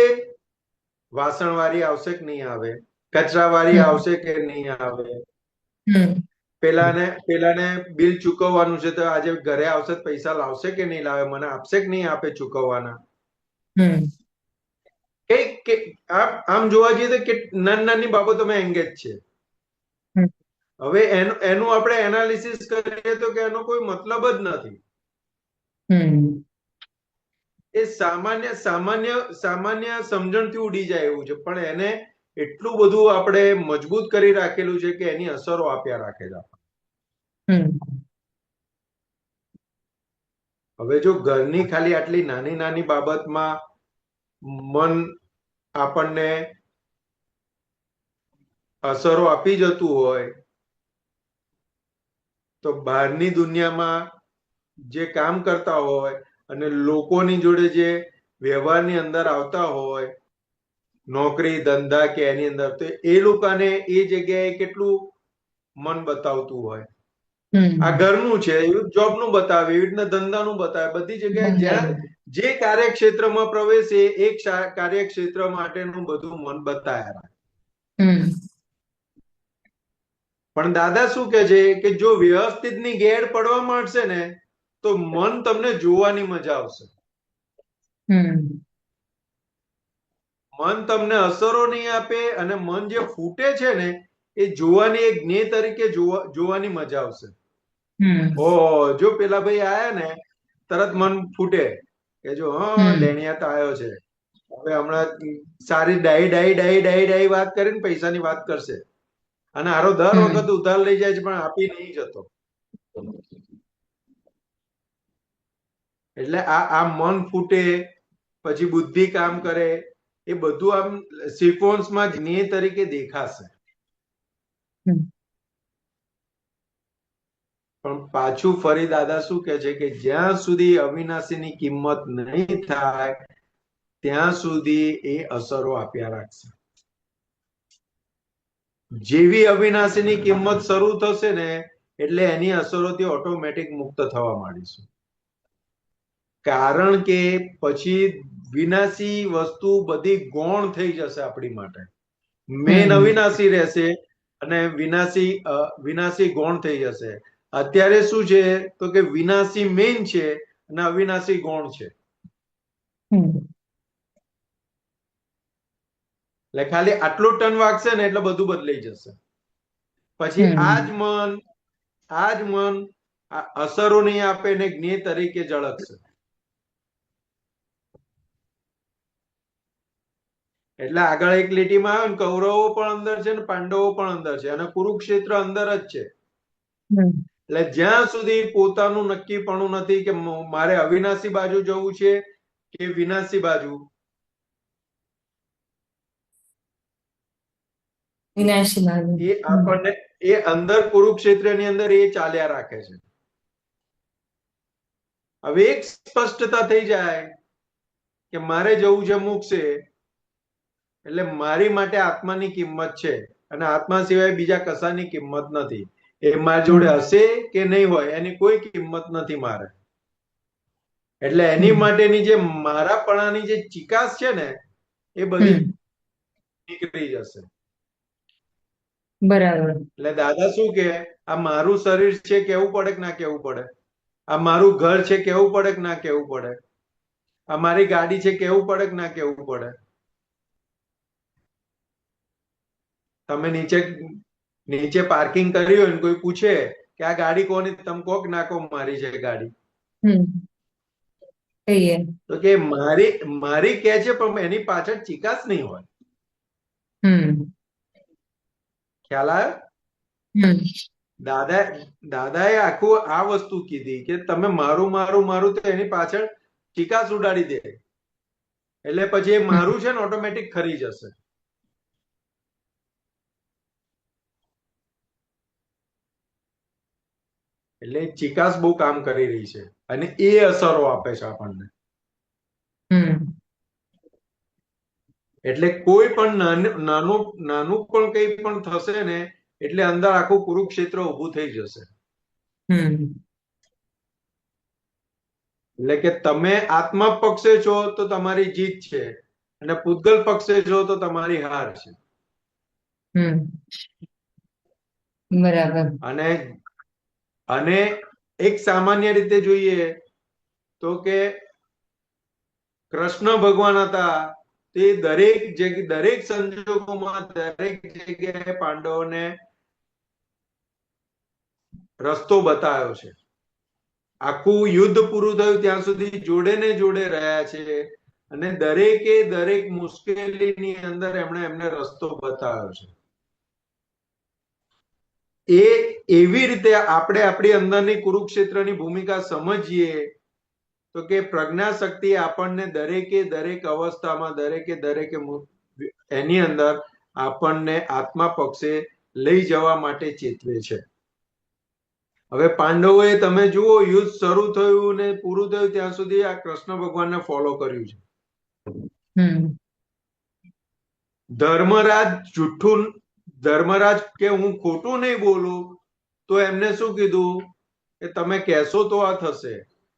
વાસણવાળી આવશે કે નહીં આવે, કચરાવાળી આવશે કે નહીં આવે, પેલાને બિલ ચૂકવવાનું છે તો આજે ઘરે આવશે પૈસા લાવશે કે નહીં લાવે, મને આપશે કે નહીં આપે ચૂકવવાના. આમ જોવા જઈએ તો નાની બાબતોમાં એંગેજ છે. હવે એનું આપણે એનાલિસિસ કરીએ તો કે એનો કોઈ મતલબ જ નથી. એ સામાન્ય સમજણથી ઉડી જાય એવું છે, પણ એને એટલું બધું આપણે મજબૂત કરી રાખેલું છે કે એની અસરો આપ્યા રાખે છે. હવે જો ઘરની ખાલી આટલી નાની બાબતમાં મન આપણને અસરો આપી જતું હોય તો બહારની દુનિયામાં જે કામ કરતા હોય અને લોકોની જોડે જે વ્યવહારની અંદર આવતા હોય, નોકરી ધંધા કે એની અંદર, તો એ લોકોને એ જગ્યાએ કેટલું મન બતાવતું હોય. આ ઘરનું છે જોબનું બતાવે, એવી રીતના ધંધાનું બતાવે, બધી જગ્યાએ જ્યાં જે કાર્યક્ષેત્રમાં પ્રવેશે એક કાર્યક્ષેત્ર માટેનું બધું મન બતાવ્યા. પણ દાદા શું કે છે કે જો વ્યવસ્થિત ની ગેડ પડવા માંડશે ને તો મન તમને જોવાની મજા આવશે. મન તમને અસરો નહીં આપે અને મન જે ફૂટે છે ને એ જોવાની એક જ્ઞેય તરીકે જોવાની મજા આવશે. જો પેલા ભાઈ આયા ને તરત મન ફૂટે કે જો લેણિયા તો આવ્યો છે, હવે હમણાં સારી ડાઈ વાત કરીને પૈસાની વાત કરશે, અને આરો દર વખત ઉધાર લઈ જાય છે પણ આપી નહીં જતો. એટલે આ મન ફૂટે પછી બુદ્ધિ કામ કરે, એ બધું આમ સિક્વન્સમાં જ્ઞેય તરીકે દેખાશે. પણ પાછું ફરી દાદા શું કે છે કે જ્યાં સુધી અવિનાશીની કિંમત નહીં થાય ત્યાં સુધી એ અસરો આપ્યા રાખશે. જેવી અવિનાશીની કિંમત શરૂ થશે ને એટલે એની અસરોથી ઓટોમેટિક મુક્ત થવા માંડીશું. કારણ કે પછી વિનાશી વસ્તુ બધી ગૌણ થઈ જશે આપણી માટે. મેન અવિનાશી રહેશે અને વિનાશી ગૌણ થઈ જશે. અત્યારે શું છે તો કે વિનાશી મેન છે અને અવિનાશી ગૌણ છે. એટલે ખાલી આટલું ટન વાગશે ને એટલે બધું બદલાઈ જશે. પછી આ જ મન અસરો નહીં આપે ને જ્ઞેય તરીકે ઝળકશે. એટલે આગળ એક લીટીમાં આવે ને કૌરવો પણ અંદર છે ને પાંડવો પણ અંદર છે અને કુરુક્ષેત્ર અંદર જ છે. એટલે જ્યાં સુધી પોતાનું નક્કીપણું નથી કે મારે અવિનાશી બાજુ જવું છે કે વિનાશી બાજુ, એ આપણને એ અંદર કુરુક્ષેત્રની અંદર એ ચાલ્યા રાખે છે. હવે એક સ્પષ્ટતા થઈ જાય કે મારે જવું છે મોક્ષે, એટલે મારી માટે આત્માની કિંમત છે અને આત્મા સિવાય બીજા કશાની કિંમત નથી. એ મારી જોડે હશે કે નહીં હોય એની કોઈ કિંમત નથી મારે. એટલે એની માટેની જે મારાપણાની જે ચિકાસ છે ને એ બધી નીકળી જશે.
બરાબર.
એટલે દાદા શું કે આ મારું શરીર છે કેવું પડે કે ના કેવું પડે, આ મારું ઘર છે કેવું પડે કે ના કેવું પડે, આ મારી ગાડી છે કેવું પડે કે ના કેવું પડે. તમે નીચે પાર્કિંગ કરી હોય ને કોઈ પૂછે કે આ ગાડી કોની, તમે કહો કે ના કહો મારી છે ગાડી, તો કે મારી કે છે પણ એની પાછળ ચિકાસ નહીં હોય. ખ્યાલ આવ્યો? દાદાએ આખું આ વસ્તુ કીધી કે તમે મારું મારું મારું તો એની પાછળ ચિકાસ ઉડાડી દે એટલે પછી એ મારું છે ને ઓટોમેટિક ખરી જશે. એટલે ચિકાસ બહુ કામ કરી રહી છે અને એ અસરો આપે છે આપણને. એટલે કોઈ પણ નાનું પણ કઈ પણ થશે ને એટલે અંદર આખું કુરુક્ષેત્ર ઉભું થઈ જશે. એટલે કે તમે આત્મા પક્ષે છો તો તમારી જીત છે અને પૂતગલ પક્ષે છો તો તમારી હાર છે.
બરાબર.
અને એક સામાન્ય રીતે જોઈએ તો કે કૃષ્ણ ભગવાન હતા તે દરેક સંજોગોમાં દરેક જગ્યાએ પાંડવોને રસ્તો બતાવ્યો છે. આખું યુદ્ધ પૂરું થયું ત્યાં સુધી જોડે ને જોડે રહ્યા છે અને દરેક મુશ્કેલીની અંદર એમને રસ્તો બતાવ્યો છે. એ એવી રીતે આપણે આપણી અંદરની કુરુક્ષેત્રની ભૂમિકા સમજીએ તો કે પ્રજ્ઞા શક્તિ આપણને દરેક અવસ્થામાં દરેકે એની અંદર આપણને આત્મા પક્ષે લઈ જવા માટે ચેતવે છે. હવે પાંડવોએ તમે જુઓ યુદ્ધ શરૂ થયું ને પૂરું થયું ત્યાં સુધી આ કૃષ્ણ ભગવાનને ફોલો કર્યું છે. ધર્મરાજ કે હું ખોટું નહીં બોલું તો એમને શું કીધું કે તમે કહેશો તો આ થશે.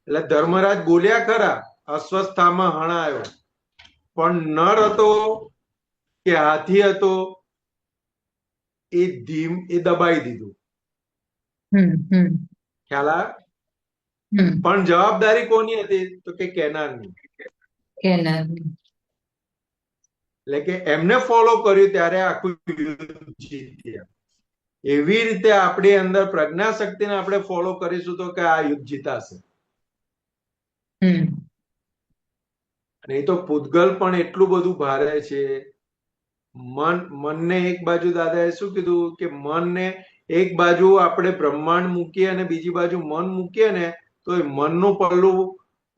એટલે ધર્મરાજ બોલ્યા ખરા, અસ્વસ્થામાં હણાયો, પણ નર હતો કે હાથી હતો એ દબાઈ દીધું. ખ્યાલ આવે? પણ જવાબદારી કોની હતી તો કે કેનારની. એટલે કે એમને ફોલો કર્યું ત્યારે આખું યુદ્ધ જીત્યા. એવી રીતે આપણી અંદર પ્રજ્ઞા શક્તિને આપણે ફોલો કરીશું તો કે આ યુદ્ધ જીતાશે. અને એ તો પૂતગલ પણ એટલું બધું ભારે છે. મનને એક બાજુ દાદાએ શું કીધું કે મનને એક બાજુ આપણે બ્રહ્માંડ મૂકીએ અને બીજી બાજુ મન મૂકીએ ને તો એ મનનું પલ્લું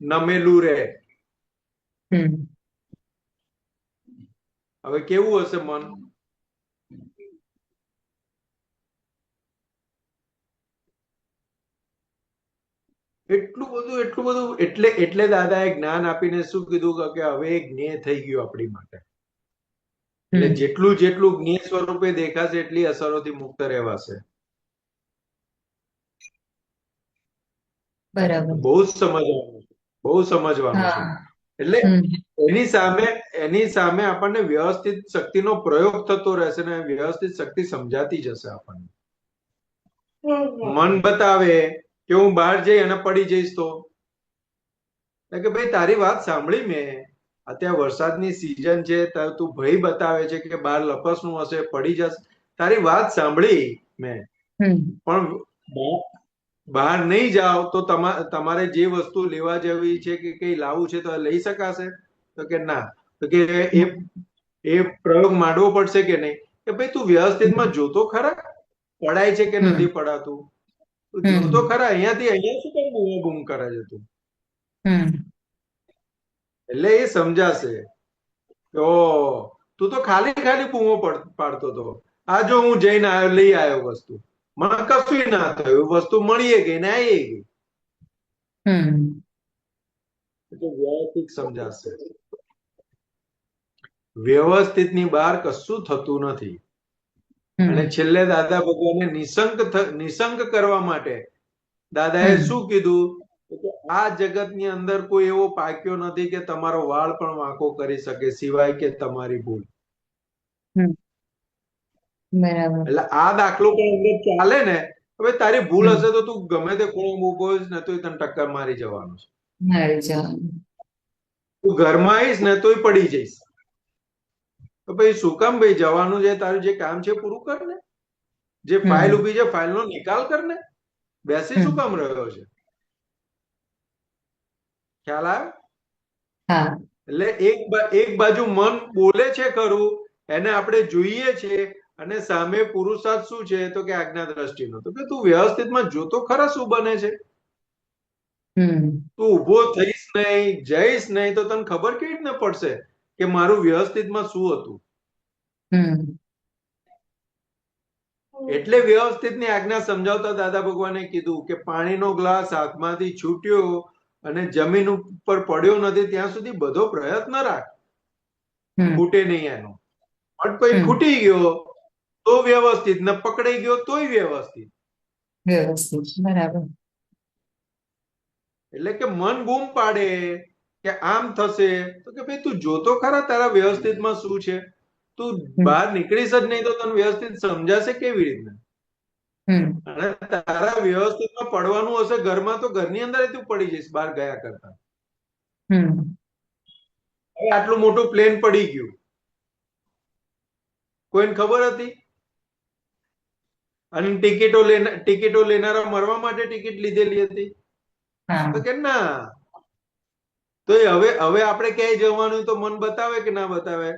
નમેલું રહે. હવે કેવું હશે મન? એટલું બધું એટલે દાદાએ જ્ઞાન આપીને શું કીધું કે હવે જ્ઞેય થઈ ગયું આપણી માટે. એટલે જેટલું જ્ઞેય સ્વરૂપે દેખાશે એટલી અસરોથી મુક્ત રહેવાશે.
બરાબર.
બહુ જ સમજવાનું છે. એટલે એની સામે આપણને વ્યવસ્થિત શક્તિનો પ્રયોગ થતો રહેશે ને વ્યવસ્થિત શક્તિ સમજાતી જશે આપણને. મન બતાવે કે હું બહાર જઈ અને પડી જઈશ તો કે ભાઈ તારી વાત સાંભળી મેં, અત્યારે વરસાદની સિઝન છે, તું ભય બતાવે છે કે બહાર લપસણું હશે, પડી જશે, તારી વાત સાંભળી મેં, પણ બહાર નહીં જાઓ તો તમારે જે વસ્તુ લેવા જવી છે કે કઈ લાવવું છે તો લઈ શકાશે? તો કે ના. તો કે એ પ્રયોગ માંડવો પડશે કે નહીં? કે ભાઈ તું વ્યવસ્થિતમાં જોતો ખરા પડાય છે કે નથી પડાતું? તું જોતો ખરા, અહીંયાથી અહીંયા શું કઈ બૂમો બૂમ કરે છે તું? એટલે એ સમજાશે કે ઓ તું તો ખાલી ખાલી બૂમો પાડતો હતો, આ જો હું જઈને આવ્યો, લઈ આવ્યો વસ્તુ, મને કશું ના થયું, વસ્તુ મળીએ ગઈ ને આવી ગઈ. વ્યવસ્થિત સમજાશે. વ્યવસ્થિત ની બહાર કશું થતું નથી. અને છેલ્લે દાદા ભગવાને નિશંક કરવા માટે દાદાએ શું કીધું? આ જગતની અંદર કોઈ એવો પાક્યો નથી કે તમારો વાળ પણ વાંકો કરી શકે સિવાય કે તમારી ભૂલ. એટલે આ દાખલો પણ અંદર ચાલે ને, હવે તારી ભૂલ હશે તો તું ગમે તે ખૂણો ઉભો હોઈશ ને તોય તને ટક્કર મારી જવાનું છે. તું ઘરમાં આવીશ ને તોય પડી જઈશ. તો ભાઈ શું કામ ભાઈ જવાનું છે? તારું જે કામ છે પૂરું કર ને. જે ફાઇલ ઉભી છે ફાઇલ નો નિકાલ કર ને. બેસી શું કામ રહ્યો છે? ખ્યાલ આવે? એટલે એક બાજુ મન બોલે છે ખરું, એને આપણે જોઈએ છે, અને સામે પુરુષાર્થ શું છે? તો કે આજ્ઞા દ્રષ્ટિનો. તો કે તું વ્યવસ્થિતમાં જોતો ખરા શું બને છે? તું ઉભો થઈશ નહીં, જઈશ નહીં તો તને ખબર કેવી રીતના પડશે કે મારું વ્યવસ્થિતમાં શું હતું? એટલે વ્યવસ્થિતની આજ્ઞા સમજાવતા દાદા ભગવાને કીધું કે પાણીનો ગ્લાસ હાથમાંથી છૂટ્યો અને જમીન ઉપર પડ્યો નથી ત્યાં સુધી બધો પ્રયત્ન રાખ, ફૂટે નહીં એનો. પણ પછી ફૂટી ગયો તો વ્યવસ્થિત, ને પકડાઈ ગયો તોય વ્યવસ્થિત.
બરાબર.
એટલે કે મન બૂમ પાડે કે આમ થશે, તો કે ભાઈ તું જોતો ખરા તારા વ્યવસ્થિતમાં શું છે? તું બહાર નીકળીશ જ નહીં તો તને વ્યવસ્થિત સમજાશે કેવી રીતના? અને તારા વ્યવસ્થિતમાં પડવાનું હશે ઘરમાં તો ઘરની અંદર તું પડી જઈશ બહાર ગયા કરતા. આટલું મોટું પ્લેન પડી ગયું, કોઈને ખબર હતી? અને ટિકિટો લેનારા મરવા માટે ટિકિટ લીધેલી હતી? તો કે ના. તો હવે આપણે ક્યાંય જવાનું તો મન બતાવે કે ના બતાવે?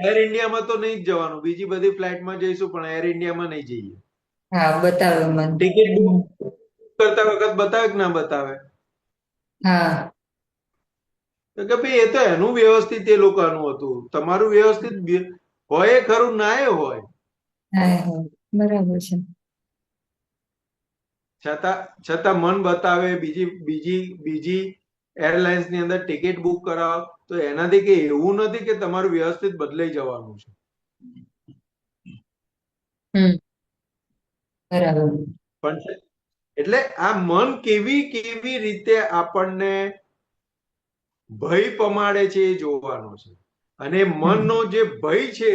એર ઇન્ડિયામાં તો નહીં જ જવાનું, બીજી બધી ફ્લાઇટમાં જઈશું પણ એર ઇન્ડિયામાં નહીં જઈએ. ટિકિટ બુક કરતા વખત બતાવે કે ના બતાવે? તો કે ભાઈ એ તો એનું વ્યવસ્થિત એ લોકોનું હતું, તમારું વ્યવસ્થિત હોય ખરું ના હોય.
બરાબર છે.
છતાં મન બતાવે, બીજી એરલાઇન્સ ની અંદર ટિકિટ બુક કરાવો તો એનાથી કે એવું નથી કે તમારું વ્યવસ્થિત બદલાઈ જવાનું છે.
બરાબર.
પણ એટલે આ મન કેવી રીતે આપણને ભય પમાડે છે એ જોવાનું છે. અને મનનો જે ભય છે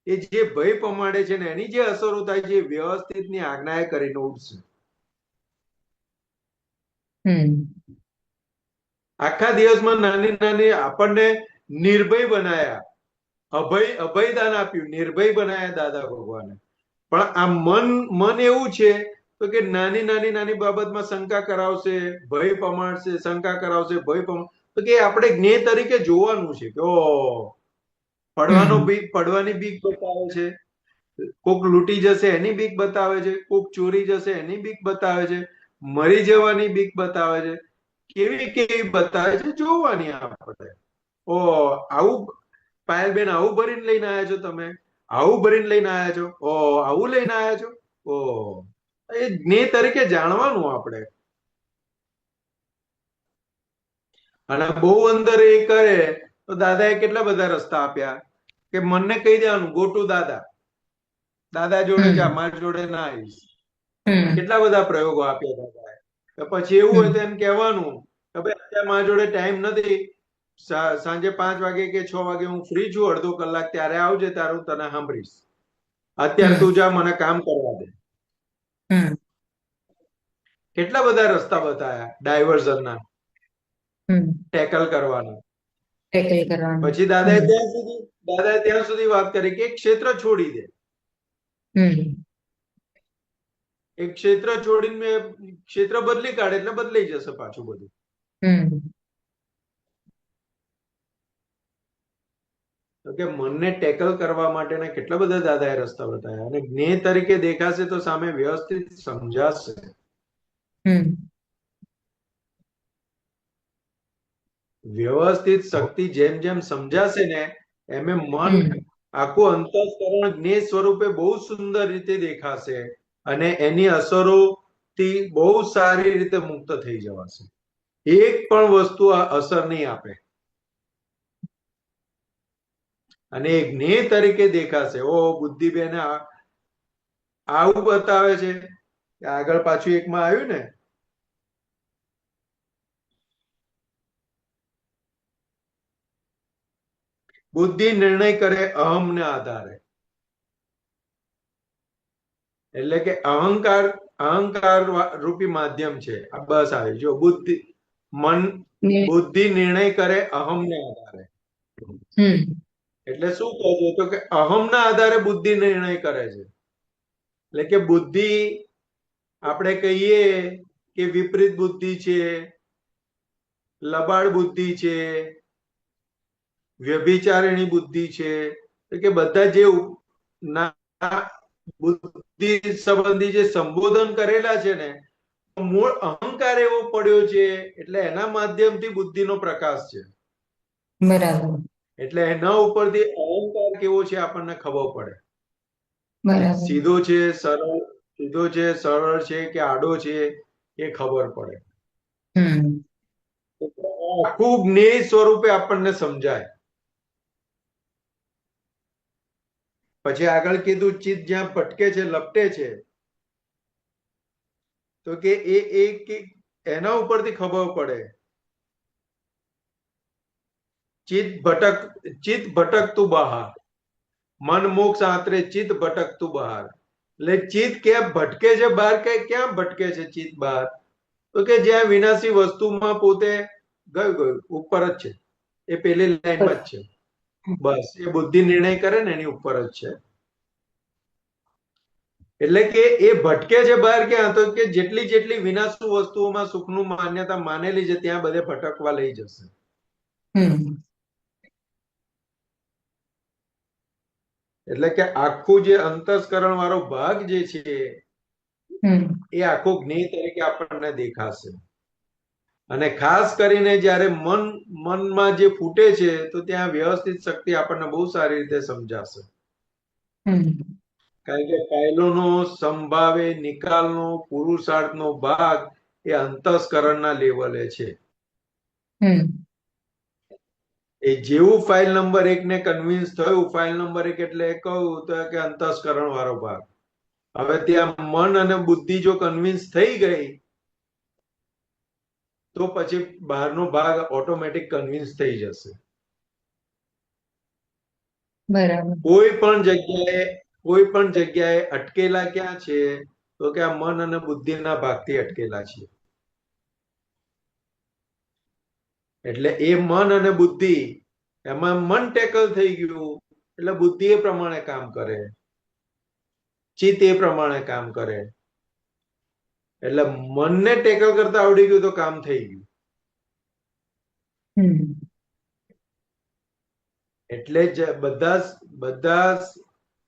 એ જે ભય પમાડે છે ને એની જે અસરો થાય છે વ્યવસ્થિત ની આજ્ઞાએ કરીને ઉઠશે. આખા દિવસમાં નાની આપણને નિર્ભય બનાયા, અભયદાન આપ્યું, નિર્ભય બનાયા દાદા ભગવાને. પણ આ મન એવું છે તો કે નાની બાબતમાં શંકા કરાવશે, ભય પમાડશે, શંકા કરાવશે, ભય પમાડ. તો કે આપણે જ્ઞેય તરીકે જોવાનું છે કે પડવાની બીક બતાવે છે, કોક લૂંટી જશે એની બીક બતાવે છે, કોક ચોરી જશે એની બીક બતાવે છે, મરી જવાની બીક બતાવે છે. કેવી બતાવે છે જોવાની આપણે. આવું પાયલબેન આવું ભરીને લઈને આવ્યા છો, તમે આવું ભરીને લઈને આવ્યા છો, આવું લઈને આવ્યા છો. એ જ્ઞેય તરીકે જાણવાનું આપણે. અને બહુ અંદર એ કરે તો દાદાએ કેટલા બધા રસ્તા આપ્યા કે મનને કહી દેવાનું ગો ટુ દાદા જોડે જા, મારી જોડે ના આવીશ. કેટલા બધા પ્રયોગો આપ્યા દાદાએ. પછી એવું હોય તો એમ કહેવાનું કે ભાઈ અત્યારે મારા જોડે ટાઈમ નથી, સાંજે 5 વાગે કે 6 વાગે હું ફ્રી છું, અડધો કલાક ત્યારે આવજે, ત્યારે હું તને સાંભળીશ. અત્યારે તું જા, મને કામ કરવા દે.
હમ
કેટલા બધા રસ્તા બતાયા ડાયવર્ઝનના,
હમ
ટેકલ કરવાના.
ટેકલ કરવાનું.
પછી દાદાએ ત્યાં સુધી વાત કરી કે એક ક્ષેત્ર છોડી દે.
હમ
એક ક્ષેત્ર છોડીને ક્ષેત્ર બદલી કાઢે એટલે બદલાઈ જશે પાછું બધું.
હમ
તો કે મનને ટેકલ કરવા માટેના કેટલા બધા દાદાએ રસ્તા બતાવ્યા, અને જ્ઞેય તરીકે દેખાશે તો સામે વ્યવસ્થિત સમજાશે.
હમ
વ્યવસ્થિત શક્તિ જેમ જેમ સમજાશે ને એમ એમ મન આખું અંતઃકરણ જ્ઞેય સ્વરૂપે બહુ સુંદર રીતે દેખાશે, અને એની અસરોથી બહુ સારી રીતે મુક્ત થઈ જવાશે. એક પણ વસ્તુ આ અસર નહીં આપે, અને એ જ્ઞેય તરીકે દેખાશે. ઓ બુદ્ધિબેન આવું બતાવે છે કે આગળ પાછું એકમાં આવ્યું ને, બુદ્ધિ નિર્ણય કરે અહમને આધારે. એટલે કે અહંકાર રૂપી માધ્યમ છે આ. બસ આવી જો બુદ્ધિ નિર્ણય કરે અહમને આધારે. એટલે શું કહે છે? તો કે અહમના આધારે બુદ્ધિ નિર્ણય કરે છે. એટલે કે બુદ્ધિ આપણે કહીએ કે વિપરીત બુદ્ધિ છે, લબાડ બુદ્ધિ છે, વ્યભિચારિણી બુદ્ધિ છે, કે બધા જે બુદ્ધિ સંબંધી જે સંબોધન કરેલા છે ને, મૂળ અહંકાર એવો પડ્યો છે, એટલે એના માધ્યમથી બુદ્ધિનો પ્રકાશ છે.
બરાબર.
એટલે એના ઉપરથી અહંકાર કેવો છે આપણને ખબર પડે.
બરાબર.
સીધો છે, સરળ છે કે આડો છે એ ખબર પડે. આખું જ્ઞેય સ્વરૂપે આપણને સમજાય. પછી આગળ કીધું ચિત્ત જ્યાં ભટકે છે, લપટે છે, તો કે એના ઉપરથી ખબર પડે. ચિત્ત ભટકતું બહાર, મન મોક્ષ આંતરે ચિત્ત ભટકતું બહાર. એટલે ચિત્ત ક્યાં ભટકે છે બહાર? ક્યાં ભટકે છે ચિત્ત બહાર? તો કે જ્યાં વિનાશી વસ્તુમાં પોતે ગયું ઉપર જ છે, એ પેલી લાઈનમાં જ છે. બસ એ બુદ્ધિ નિર્ણય કરે ને એની ઉપર જ છે. એટલે કે એ ભટકે છે બહાર ક્યાં? તો કે જેટલી વિનાશુ વસ્તુઓમાં સુખનું માન્યતા માનેલી છે ત્યાં બધે ભટકવા લઈ જશે. એટલે કે આખું જે અંતસ્કરણ વાળો ભાગ જે છે એ આખો જ્ઞેય તરીકે આપણને દેખાશે. અને ખાસ કરીને જ્યારે મનમાં જે ફૂટે છે તો ત્યાં વ્યવસ્થિત શક્તિ આપણને બહુ સારી રીતે સમજાશે. કારણ કે ફાઇલોનો સંભાવે નિકાલનો પુરુષાર્થનો ભાગ એ અંતસ્કરણના લેવલે છે. એ જેવું ફાઇલ નંબર 1 ને કન્વિન્સ થયું, ફાઇલ નંબર 1 એટલે કહું તો કે અંતસ્કરણ વાળો ભાગ. હવે ત્યાં મન અને બુદ્ધિ જો કન્વિન્સ થઈ ગઈ તો પછી બહારનો ભાગ ઓટોમેટિક કન્વિન્સ થઈ જશે.
બરાબર.
કોઈ પણ જગ્યાએ અટકેલા ક્યાં છે? તો કે આ મન અને બુદ્ધિના ભાગથી અટકેલા છે. એટલે એ મન અને બુદ્ધિ, એમાં મન ટેકલ થઈ ગયું એટલે બુદ્ધિ એ પ્રમાણે કામ કરે, ચિત્ત એ પ્રમાણે કામ કરે. એટલે મનને ટેકલ કરતા આવડી ગયું તો કામ થઈ ગયું. એટલે જ બધા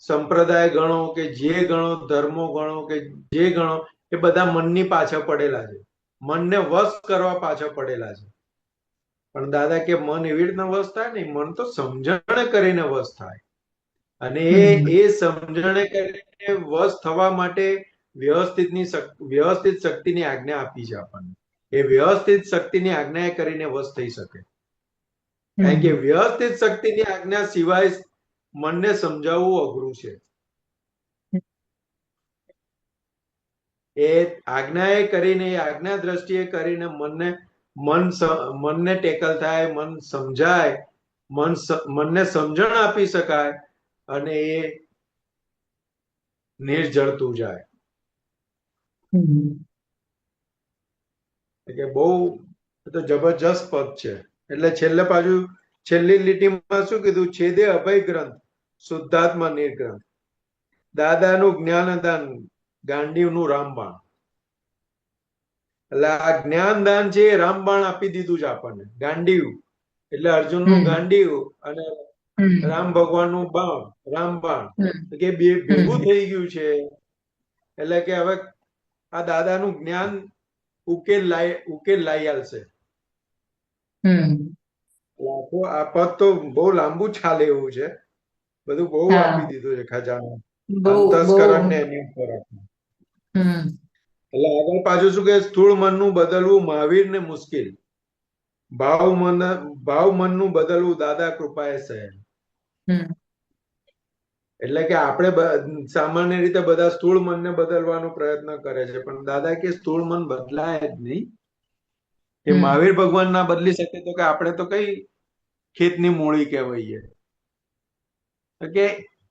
સંપ્રદાય ગણો કે જે ગણો, ધર્મો ગણો કે જે ગણો, એ બધા મનની પાછળ પડેલા છે, મનને વશ કરવા પાછળ પડેલા છે. પણ દાદા કે મન એવી રીતના વશ થાય ને, મન તો સમજણ કરીને વશ થાય. અને એ સમજણે કરીને વશ થવા માટે વ્યવસ્થિત શક્તિની આજ્ઞા આપી છે આપણને. એ વ્યવસ્થિત શક્તિની આજ્ઞા કરીને વશ થઈ શકે. કારણ કે વ્યવસ્થિત શક્તિની આજ્ઞા સિવાય મનને સમજાવવું અઘરું છે. એ આજ્ઞાએ કરીને, એ આજ્ઞા દ્રષ્ટિએ કરીને મનને ટેકલ થાય, મન સમજાય, મનને સમજણ આપી શકાય, અને એ નિર્જળતું જાય.
હમ.
એટલે કે બહુ તો જબરજસ્ત પદ છે. એટલે છેલ્લે પાછું છેલ્લી લીટીમાં શું કીધું? છેદે અભય ગ્રંથ શુદ્ધાત્મા નિર્ગ્રંથ, દાદાનું જ્ઞાનદાન, ગાંડીવનું રામબાણ. એટલે આ જ્ઞાનદાન છે એ રામબાણ આપી દીધું છે આપણને. ગાંડીવ એટલે અર્જુનનું ગાંડીવ અને રામ ભગવાનનું બાણ, રામબાણ, કે બે ભેગું થઈ ગયું છે. એટલે કે હવે આ દાદાનું જ્ઞાન ઉકેલ લાઈ આલશે. આ પદ તો બહુ લાંબુ ચાલે એવું છે. બધું બહુ આપી દીધું છે ખજાનો, અંતસ્કરણ ને એની ઉપર. એટલે આગળ પાછું શું કે સ્થૂળ મનનું બદલવું મહાવીરને મુશ્કેલ, ભાવ મનનું બદલવું દાદા કૃપાએ સહેલ. એટલે કે આપણે સામાન્ય રીતે બધા સ્થૂળ મનને બદલવાનો પ્રયત્ન કરે છે, પણ દાદા કે સ્થૂળ મન બદલાય જ નહીં. કે મહાવીર ભગવાન ના બદલી શકે તો કે આપણે તો કઈ ખેતની મૂળી કહેવાઈએ. કે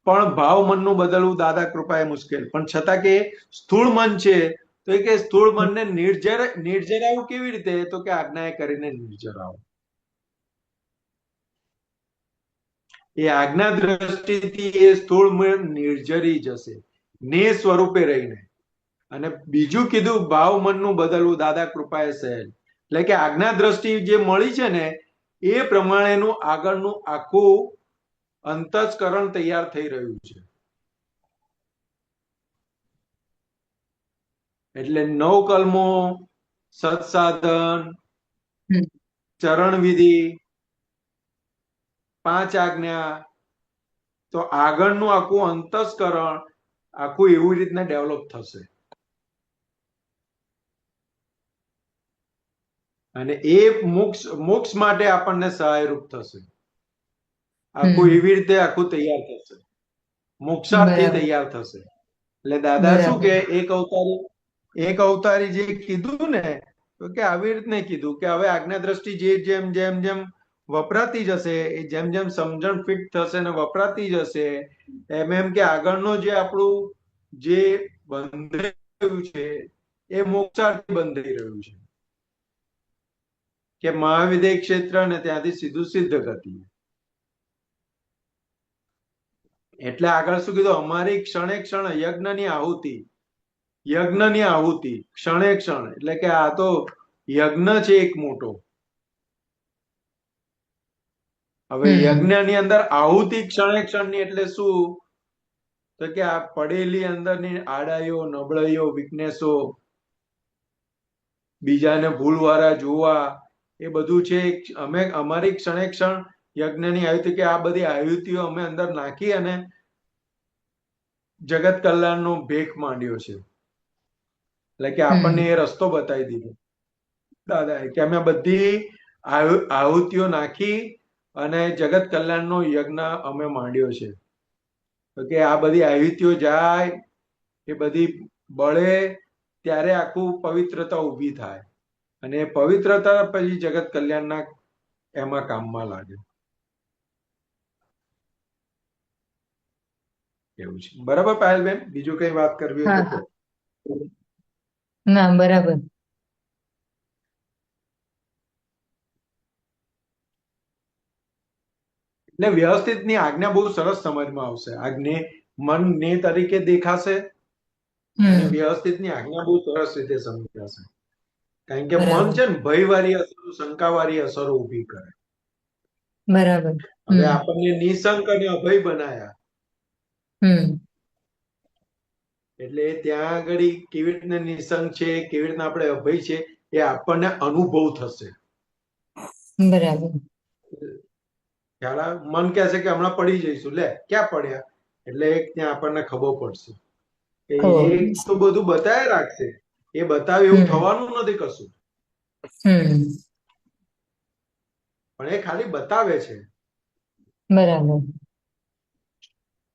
પણ ભાવ મનનું બદલવું દાદા કૃપાએ મુશ્કેલ. પણ છતાં કે સ્થૂળ મન છે તો એ કે સ્થૂળ મનને નિર્જરાવું કેવી રીતે? તો કે આજ્ઞાએ કરીને નિર્જરાવું. એ આજ્ઞા દ્રષ્ટિથી એ સ્થૂળ મન નિર્જરી જશે ને સ્વરૂપે રહીને. અને બીજું કીધું ભાવ મનનું બદલવું દાદા કૃપાએ સહેલ. એટલે કે આજ્ઞા દ્રષ્ટિ જે મળી છે ને એ પ્રમાણેનું આગળનું આખું અંતસ્કરણ તૈયાર થઈ રહ્યું છે. એટલે 9 કલમો, સત્સાધન, ચરણ વિધિ, 5 આજ્ઞા, તો આગળનું આખું અંતસ્કરણ આખું એવી રીતના ડેવલપ થશે. અને એ મોક્ષ માટે આપણને સહાયરૂપ થશે. આખું એવી રીતે આખું તૈયાર થશે, મોક્ષાર્થી તૈયાર થશે. એટલે દાદા શું કે એક અવતારી જે કીધું ને તો કે આવી રીતને કીધું કે હવે આજ્ઞા દ્રષ્ટિ જે જેમ જેમ જેમ વપરાતી જશે, એ જેમ જેમ સમજણ ફિટ થશે ને વપરાતી જશે, એમ એમ કે આગળનો જે આપણું જે બંધાઈ રહ્યું છે એ મોક્ષાર્થી બંધાઈ રહ્યું છે. કે મહાવિદ્ય ક્ષેત્ર ને ત્યાંથી સીધું સિદ્ધ ગતિ. એટલે આગળ શું કીધું? અમારી ક્ષણે ક્ષણ યજ્ઞની આહુતિ ક્ષણે ક્ષણ. એટલે કે આ તો યજ્ઞ છે એક મોટો. હવે યજ્ઞની અંદર આહુતિ ક્ષણે ક્ષણની એટલે શું? તો કે આ પડેલી અંદરની આડાઈઓ, નબળાઈઓ, વીકનેસો, બીજાને ભૂલવાળા જોવા, એ બધું છે. અમારી ક્ષણે ક્ષણ યજ્ઞની આહુતિ, કે આ બધી આહુતિઓ અમે અંદર નાખી અને જગત કલ્યાણનો ભેખ માંડ્યો છે. એટલે કે આપણને એ રસ્તો બતાવી દીધો દાદાએ, કે અમે બધી આહુતિઓ નાખી અને જગત કલ્યાણનો યજ્ઞ અમે માંડ્યો છે. તો કે આ બધી આહુતિઓ જાય, એ બધી બળે, ત્યારે આખું પવિત્રતા ઊભી થાય અને એ પવિત્રતા પછી જગત કલ્યાણના એમાં કામમાં લાગે. એવું છે. બરાબર પાયલબેન? બીજું કઈ વાત કરવી હોય તો?
ના, બરાબર.
એટલે વ્યવસ્થિત ની આજ્ઞા બહુ સરસ સમજમાં આવશે. આજ્ઞા મન ને તરીકે દેખાશે અને વ્યવસ્થિત ની આજ્ઞા બહુ સરસ રીતે સમજાશે. કારણ કે મન છે ને ભયવાળી અસરો, શંકાવાળી અસરો ઊભી કરે.
બરાબર.
હવે આપણને નિશંક અને અભય બનાયા. એટલે ત્યાં આગળ કેવી રીતના નિશંક છે, કેવી રીતના આપણે અભય છે, એ આપણને અનુભવ થશે.
બરાબર.
મન કહે છે કે હમણાં પડી જઈશું, લે ક્યાં પડ્યા? એટલે ત્યાં આપણને ખબર પડશે કે એ તો બધું બતાવી રાખશે, એ બતાવે એવું થવાનું નથી કશું, પણ એ ખાલી બતાવે છે.
બરાબર.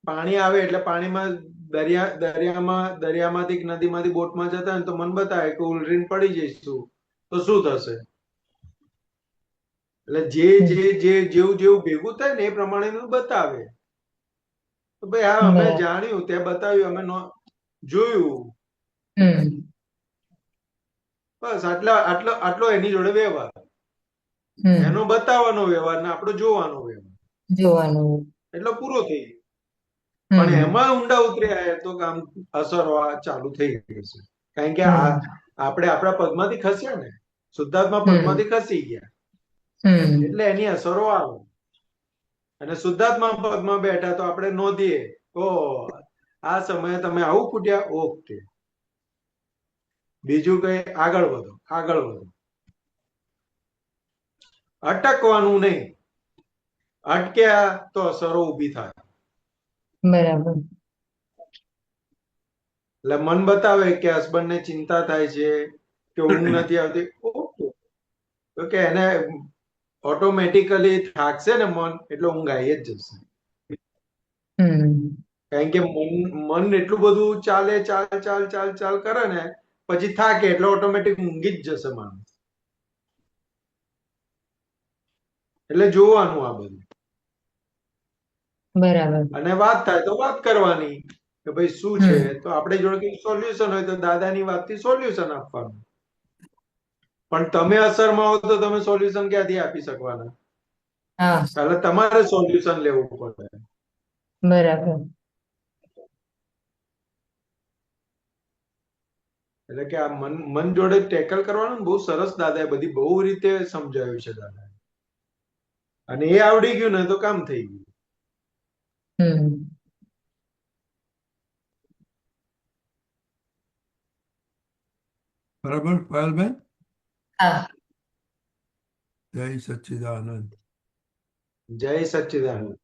પાણી આવે એટલે પાણીમાં દરિયામાંથી નદીમાંથી બોટમાં જતા હોય તો મન બતાવે કે ઉલરીને પડી જઈશું તો શું થશે. એટલે જેવું ભેગું થાય ને એ પ્રમાણે બતાવે. તો ભાઈ હા અમે જાણ્યું, તે બતાવ્યું, અમે જોયું,
હમ
બસ આટલો એની જોડે વ્યવહાર.
હમ
એનો બતાવવાનો વ્યવહાર ને આપણો જોવાનો વ્યવહાર,
જોવાનું.
એટલે પૂરો થઈ ગયો. પણ
હમ
એમાં ઊંડા ઉતર્યા તો કામ અસરો ચાલુ થઈ ગઈ છે. કારણ કે
હમ
આપણે આપણા પદમાંથી ખસ્યા ને, શુદ્ધાત્મા
હમ
પદમાંથી ખસી ગયા,
હમ
એટલે એની અસરો આવે. અને શુદ્ધાત્મા પદમાં બેઠા તો આપણે નોંધીએ, ઓ આ સમયે તમે આવું ફૂટ્યા, ઓકે, બીજું કઈ આગળ વધો, આગળ વધો. અટકવાનું નહીં, અટક્યા તો અસરો ઊભી થાય.
બરાબર.
એટલે મન બતાવે કે હસબન્ડ ને ચિંતા થાય છે, કે ઊંઘ નથી આવતી, ઓકે, તો કે એને ઓટોમેટિકલી થાકશે ને મન, એટલે ઊંઘ આવી જ જશે.
હમ
કારણ કે મન એટલું બધું ચાલે ચાલ કરે ને, પછી થાકે એટલે ઓટોમેટિક ઊંઘી જ જશે માણસ. એટલે જોવાનું આ બધું.
બરાબર.
અને વાત થાય તો વાત કરવાની કે ભાઈ શું છે, તો આપણે જોડે કઈ સોલ્યુશન હોય તો દાદાની વાતથી સોલ્યુશન આપવાનું. પણ તમે અસરમાં હો તો તમે સોલ્યુશન ક્યાંથી આપી શકવાના?
હા
એટલે તમારે સોલ્યુશન લેવું પડે.
બરાબર.
એટલે કે આ મન જોડે ટેકલ કરવાનું બહુ સરસ દાદાએ બધી બહુ રીતે સમજાવ્યું છે દાદા. અને એ આવડી ગયું ને તો કામ થઈ ગયું.
હમ
બરાબર પાયલબેન?
હા.
જય સચ્ચિદાનંદ.
જય સચ્ચિદાનંદ.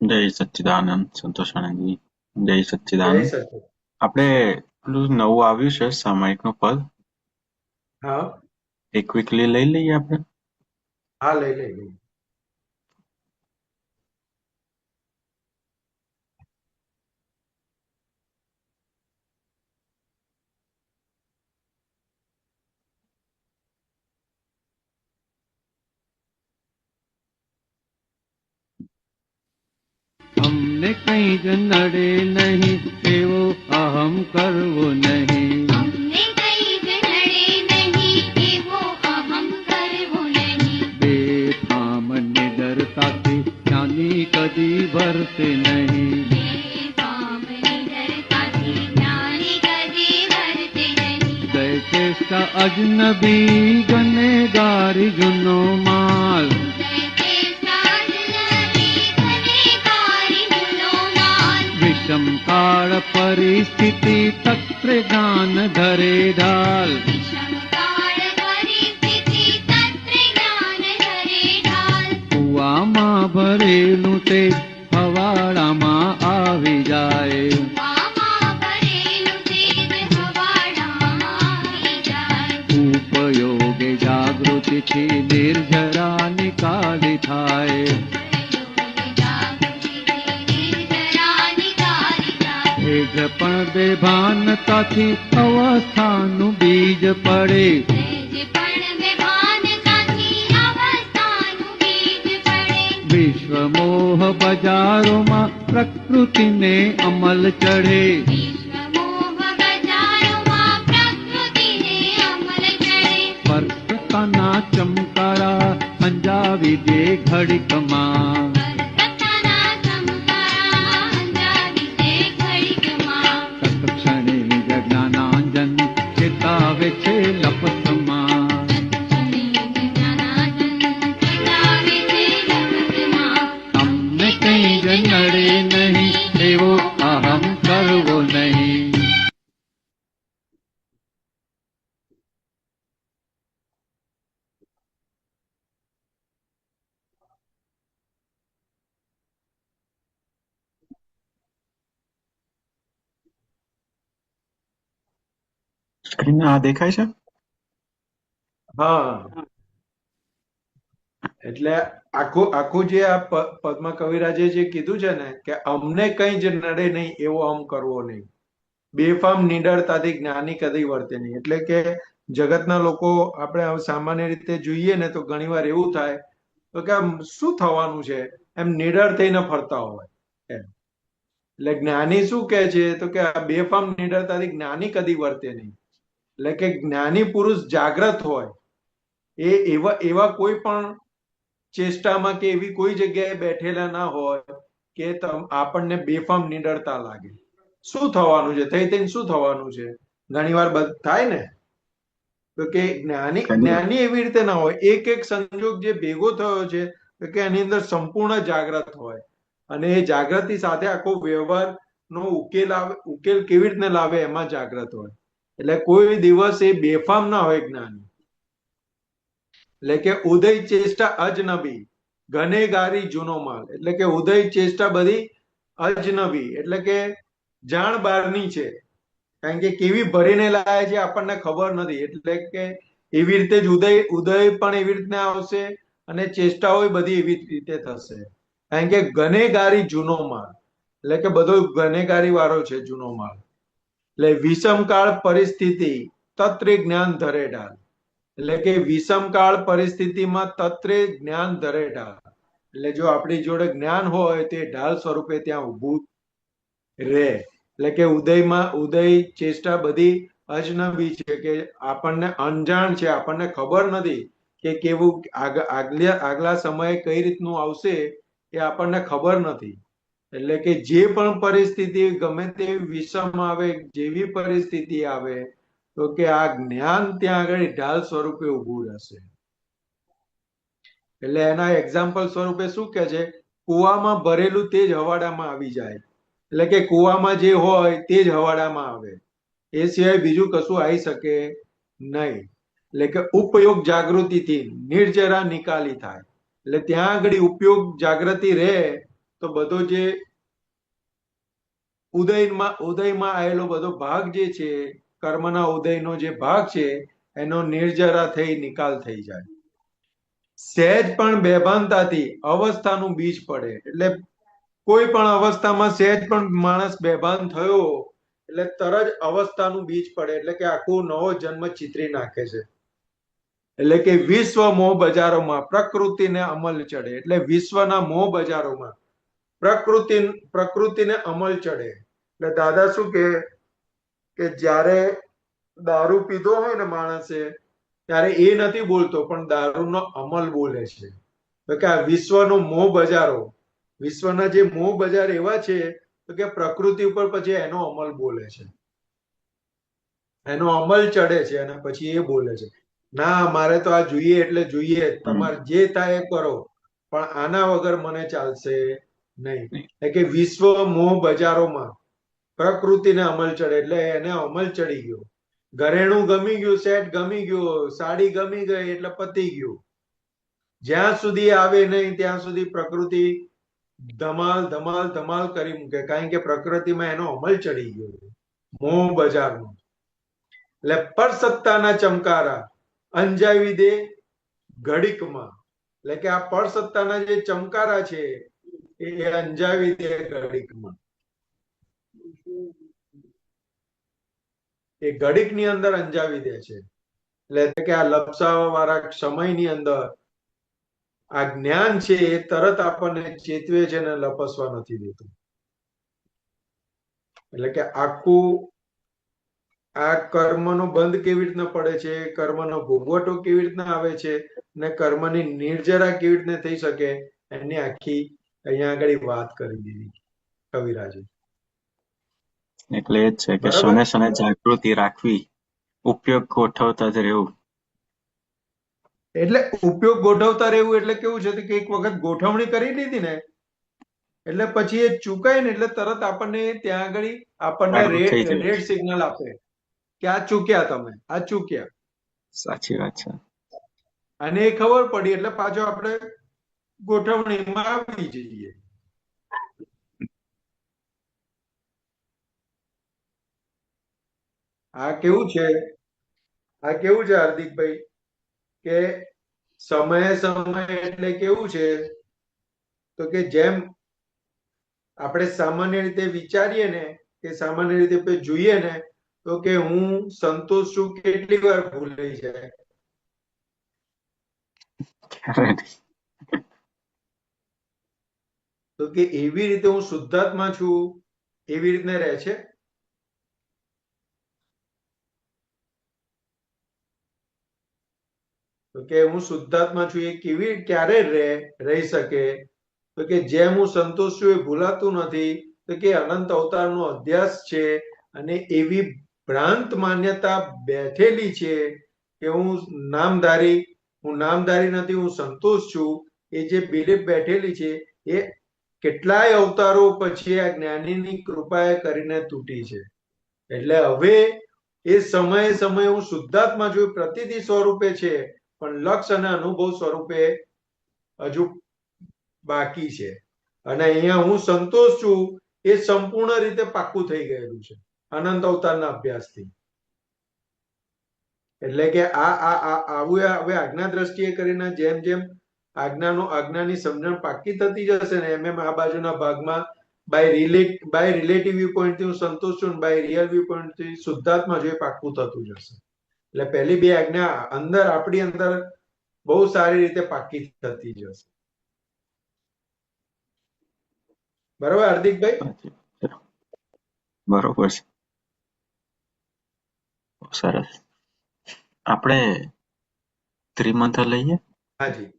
જય સચ્ચિદાનંદ સંતોષાનંદજી. જય
જય
સચ્ચિદાનંદ.
સચ્ચિદાનંદ.
આપણે પેલું નવું આવ્યું છે સામાયિકનું પદ,
હા
એ ક્વિકલી લઈ લઈએ આપણે.
હા લઈ.
અમને કઈ જ નડે નહીં એવો અહમ કરવો નહીં.
અમને કઈ જ નડે નહીં એવો અહમ કરવો નહીં.
બેફામ નિડરતાથી જ્ઞાની કદી ભરતે નહીં.
બેફામ નિડરતાથી જ્ઞાની કદી વર્તે નહીં.
ગય ચેષ્ટા અજનબી ગનેગારી જુનો માલ. વિષમ કાળ પરિસ્થિતિ તત્ર જ્ઞાન ધરે ઢાલ. કુવામાં ભરેલું તે હવાડામાં આવી જાય. ઉપયોગે જાગૃતિથી નિર્જરા નિકાલી થાય. એ જ પણ બેભાનતાથી અવસ્થાનું બીજ પડે. વિશ્વ મોહ બજારોમાં પ્રકૃતિને અમલ ચઢે. સ્પર્શતાના ચમકારા અંજાવી દે ઘડીકમાં. તત્ક્ષણે જ જ્ઞાનાંજન ચેતાવે છે લપસમાં. અમને કઈ જ નડે નહીં એવો અહમ કરવો નહીં.
સ્ક્રીન આ દેખાય છે?
હા, એટલે આખું જે આ પદ્મા કવિરાજે જે કીધું છે ને કે અમને કઈ જ નડે નહીં એવો અહમ કરવો નહીં. બેફામ નિડરતાથી જ્ઞાની કદી વર્તે નહીં. એટલે કે જગતના લોકો આપણે સામાન્ય રીતે જોઈએ ને તો ઘણીવાર એવું થાય તો કે આમ શું થવાનું છે, એમ નિડર થઈને ફરતા હોય એમ. એટલે જ્ઞાની શું કહે છે તો કે આ બેફામ નિડરતાથી જ્ઞાની કદી વર્તે નહીં. એટલે કે જ્ઞાની પુરુષ જાગ્રત હોય, એ એવા કોઈ પણ ચેષ્ટામાં કે એવી કોઈ જગ્યાએ બેઠેલા ના હોય કે આપણને બેફામ નિડરતા લાગે. શું થવાનું છે, થઈ થઈને શું થવાનું છે? ઘણી વાર થાય ને, તો કે જ્ઞાની એવી રીતે ના હોય. એક એક સંજોગ જે ભેગો થયો છે તો કે એની અંદર સંપૂર્ણ જાગ્રત હોય, અને એ જાગૃતિ સાથે આખો વ્યવહાર નો ઉકેલ કેવી રીતે લાવે એમાં જાગ્રત હોય. એટલે કોઈ દિવસ એ બેફામ ના હોય જ્ઞાની. એટલે કે ઉદય ચેષ્ટા અજનબી, ગનેગારી જૂનો માલ. એટલે કે ઉદય ચેષ્ટા બધી અજનબી, એટલે કે જાણ બહારની છે. કારણ કે કેવી ભરીને લાયા છે આપણને ખબર નથી. એટલે કે એવી રીતે જ ઉદય પણ એવી રીતના આવશે, અને ચેષ્ટાઓ બધી એવી રીતે થશે. કારણ કે ગનેગારી જૂનો માલ, એટલે કે બધો ગનેગારી વાળો છે જૂનો માલ. એટલે વિષમકાળ પરિસ્થિતિ તત્રે જ્ઞાન ધરે ઢાલ. એટલે કે વિષમકાળ પરિસ્થિતિમાં તત્રે જ્ઞાન ધરે ઢાલ. એટલે જો આપણી જોડે જ્ઞાન હોય તે ઢાલ સ્વરૂપે ત્યાં ઊભું રહે. એટલે કે ઉદય ચેષ્ટા બધી અજનબી છે, કે આપણને અંજાણ છે, આપણને ખબર નથી કે કેવું આગલા સમયે કઈ રીતનું આવશે એ આપણને ખબર નથી. એટલે કે જે પણ પરિસ્થિતિ ગમે તેવી વિષમ આવે, જેવી પરિસ્થિતિ આવે, તો કે આ જ્ઞાન ત્યાં આગળ ઢાલ સ્વરૂપે ઊભું રહેશે. એટલે એના એક્ઝામ્પલ સ્વરૂપે શું કે છે, કુવામાં ભરેલું તે જ હવાડામાં આવી જાય. એટલે કે કુવામાં જે હોય તે જ હવાડામાં આવે, એ સિવાય બીજું કશું આવી શકે નહીં. એટલે કે ઉપયોગ જાગૃતિથી નિર્જરા નિકાલી થાય. એટલે ત્યાં આગળ ઉપયોગ જાગૃતિ રહે તો બધો જે ઉદયમાં આવેલો બધો ભાગ જે છે, કર્મના ઉદયનો જે ભાગ છે, એનો નિર્જરા થઈ નિકાલ થઈ જાય. સહેજ પણ બેભાનતાથી અવસ્થાનું બીજ પડે. એટલે કોઈ પણ અવસ્થામાં સહેજ પણ માણસ બેભાન થયો એટલે તરત અવસ્થાનું બીજ પડે. એટલે કે આખો નવો જન્મ ચિતરી નાખે છે. એટલે કે વિશ્વ મોહ બજારોમાં પ્રકૃતિને અમલ ચડે. એટલે વિશ્વના મોહ બજારોમાં પ્રકૃતિને અમલ ચડે. એટલે દાદા શું કે જ્યારે દારૂ પીધો હોય ને માણસે, ત્યારે એ નથી બોલતો, પણ દારૂનો અમલ બોલે છે. તો કે આ વિશ્વનો મોહ બજારો, વિશ્વના જે મોહ બજાર એવા છે તો કે પ્રકૃતિ ઉપર પછી એનો અમલ બોલે છે, એનો અમલ ચડે છે, અને પછી એ બોલે છે, ના મારે તો આ જોઈએ એટલે જોઈએ, તમારે જે થાય એ કરો, પણ આના વગર મને ચાલશે નહીં. એટલે કે વિશ્વ મોહ બજારોમાં પ્રકૃતિને અમલ ચડે. એટલે એને અમલ ચડી ગયો. ઘરેણું ગમી ગયું, સેટ ગમી ગયું, સાડી ગમી ગઈ એટલે પતી ગયું. જ્યાં સુધી આવે નહીં ત્યાં સુધી પ્રકૃતિ ધમાલ ધમાલ ધમાલ કરી મૂકે. કારણ કે પ્રકૃતિમાં એનો અમલ ચડી ગયો છે, મોહ બજારનો. એટલે પરસત્તાના ચમકારા અંજાવી દે ઘડીકમાં. એટલે કે આ પરસત્તાના જે ચમકારા છે એ અંજાવી દે ઘડીકમાં. એ ઘડીકની અંદર અંજાવી દે છે. એટલે કે આ લપસાવા વાળા સમયની અંદર આ જ્ઞાન છે એ તરત આપણને ચેતવે છે ને લપસવા નથી દેતું. એટલે કે આખું આ કર્મનો બંધ કેવી રીતના પડે છે, કર્મનો ભોગવટો કેવી રીતના આવે છે, ને કર્મની નિર્જરા કેવી રીતના થઈ શકે, એની આખી અહીંયા આગળ વાત કરી દીધી કવિરાજે.
એટલે એ જ છે કે શને શને જાગૃતિ રાખવી, ઉપયોગ ગોઠવતા જ રહેવું.
એટલે ઉપયોગ ગોઠવતા રહેવું એટલે કેવું છે કે એક વખત ગોઠવણી કરી લીધી ને એટલે પછી એ ચૂકાય ને એટલે તરત આપણને ત્યાં આગળ આપણને રેડ સિગ્નલ આપે કે આ ચૂક્યા, તમે આ ચૂક્યા.
સાચી વાત છે.
અને એ ખબર પડી એટલે પાછો આપણે ગોઠવણીમાં આવી જઈએ. આ કેવું છે હાર્દિકભાઈ, કે સમયે એટલે કેવું છે તો કે જેમ આપણે સામાન્ય રીતે વિચારીએ ને, કે સામાન્ય રીતે જોઈએ ને, તો કે હું સંતોષ છું કેટલી વાર ભૂલાઈ જાય. તો કે એવી રીતે હું શુદ્ધાત્મા છું, એવી રીતને રહે છે. તો કે હું શુદ્ધાત્મા છું એ ક્યારે રહી શકે? તો કે જેમ હું સંતોષ છું એ ભૂલાતું નથી. તો કે અનંત અવતારનો અધ્યાસ છે અને એવી ભ્રાંત માન્યતા બેઠેલી છે કે હું નામધારી નથી, હું સંતોષ છું. એ જે બિલીફ બેઠેલી છે એ કેટલાય અવતારો પછી આ જ્ઞાનીની કૃપાએ કરીને તૂટી છે. એટલે હવે એ સમયે હું શુદ્ધાત્મા છું, પ્રતિનિધિ સ્વરૂપે છે, પણ લક્ષ અને અનુભવ સ્વરૂપે હજુ બાકી છે. અને અહીંયા હું સંતોષ છું એ સંપૂર્ણ રીતે પાક્કું થઈ ગયેલું છે અનંત અવતારના અભ્યાસથી. એટલે કે આવું હવે આજ્ઞા દ્રષ્ટિએ કરીને જેમ જેમ આજ્ઞાની સમજણ પાકી થતી જશે ને એમ આ બાજુના ભાગમાં બાય રિલેટિવ વ્યૂ પોઈન્ટ થી હું સંતોષ છું, બાય રિયલ વ્યૂ પોઈન્ટ થી શુદ્ધાત્મા જો પાક્કું થતું જશે. એટલે પહેલી બે આજ્ઞા આપણી અંદર બહુ સારી રીતે પાકી થતી જશે. બરોબર હાર્દિકભાઈ?
બરોબર છે, સરસ. આપણે ત્રિમંત્ર લઈએ.
હાજી.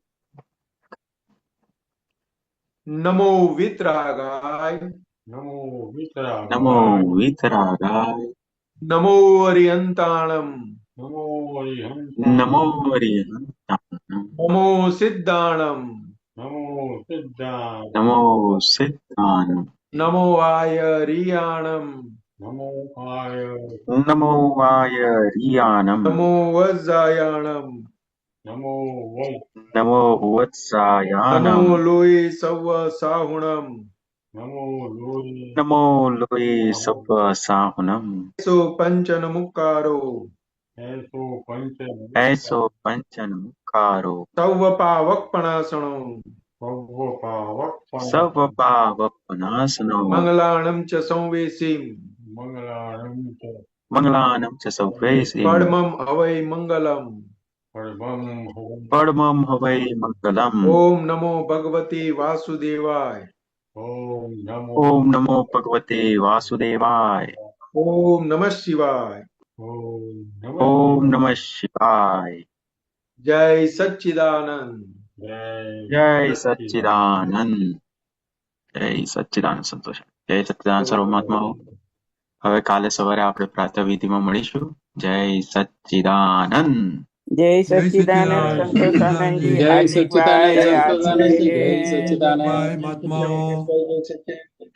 નમો વિતરાગાય,
નમો વિતરાગાય,
નમો વિતરાગાય,
નમો અરિહંતાણમ,
નમો અરિહંતાણમ,
નમો અરિહંતાણમ,
નમો સિદ્ધાણમ,
નમો સિદ્ધાય,
નમો સિદ્ધાનમ,
નમો આય રિયાણમ,
નમો આય,
નમો વાય રિયાનમ,
નમો વજ્જાયાણમ,
નમો વૈ,
નમો વત્સાયાનમ,
નમો લોય સવ સાહુણમ,
નમો લોય,
નમો લોય સપ સાહુનમ,
સો પંચન મુકારો,
એસો પંચન મુખારો,
સવ પાવકપણાસણો,
સવ પાવપનાસનો,
મંગલાણમ ચ સંવેસીમ,
મંગલાનમ ચ સૌવેસી,
પડમમ હવૈ મંગલમ,
પડમમ હવૈ મંગલમ.
ઓમ નમો ભગવતી વાસુદેવાય,
ઓમ નમો ભગવતે વાસુદેવાય,
ઓમ નમઃ શિવાય,
ઓમ નમઃ શિવાય.
જય સચ્ચિદાનંદ,
જય સચ્ચિદાનંદ, જય સચ્ચિદાનંદ સંતોષ, જય સચ્ચિદાનંદ સર્વમાત્માઓ. હવે કાલે સવારે આપણે પ્રાતઃ વિધિમાં મળીશું. જય સચ્ચિદાનંદ.
જય સચ્ચિદાનંદ સંતોષાનંદજી, હાર્દિકભાઈ, આશીષ,
બાય મહાત્માઓ.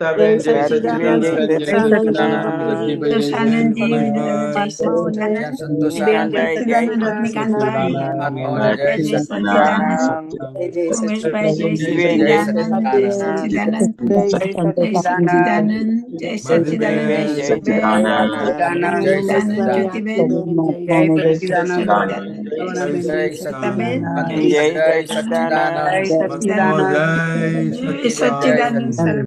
તાબેન જય
રાજબેન જય
સચ્ચિદાનંદ,
સંતોષાનંદભાઈ જય
જય સચ્ચિદાનંદ.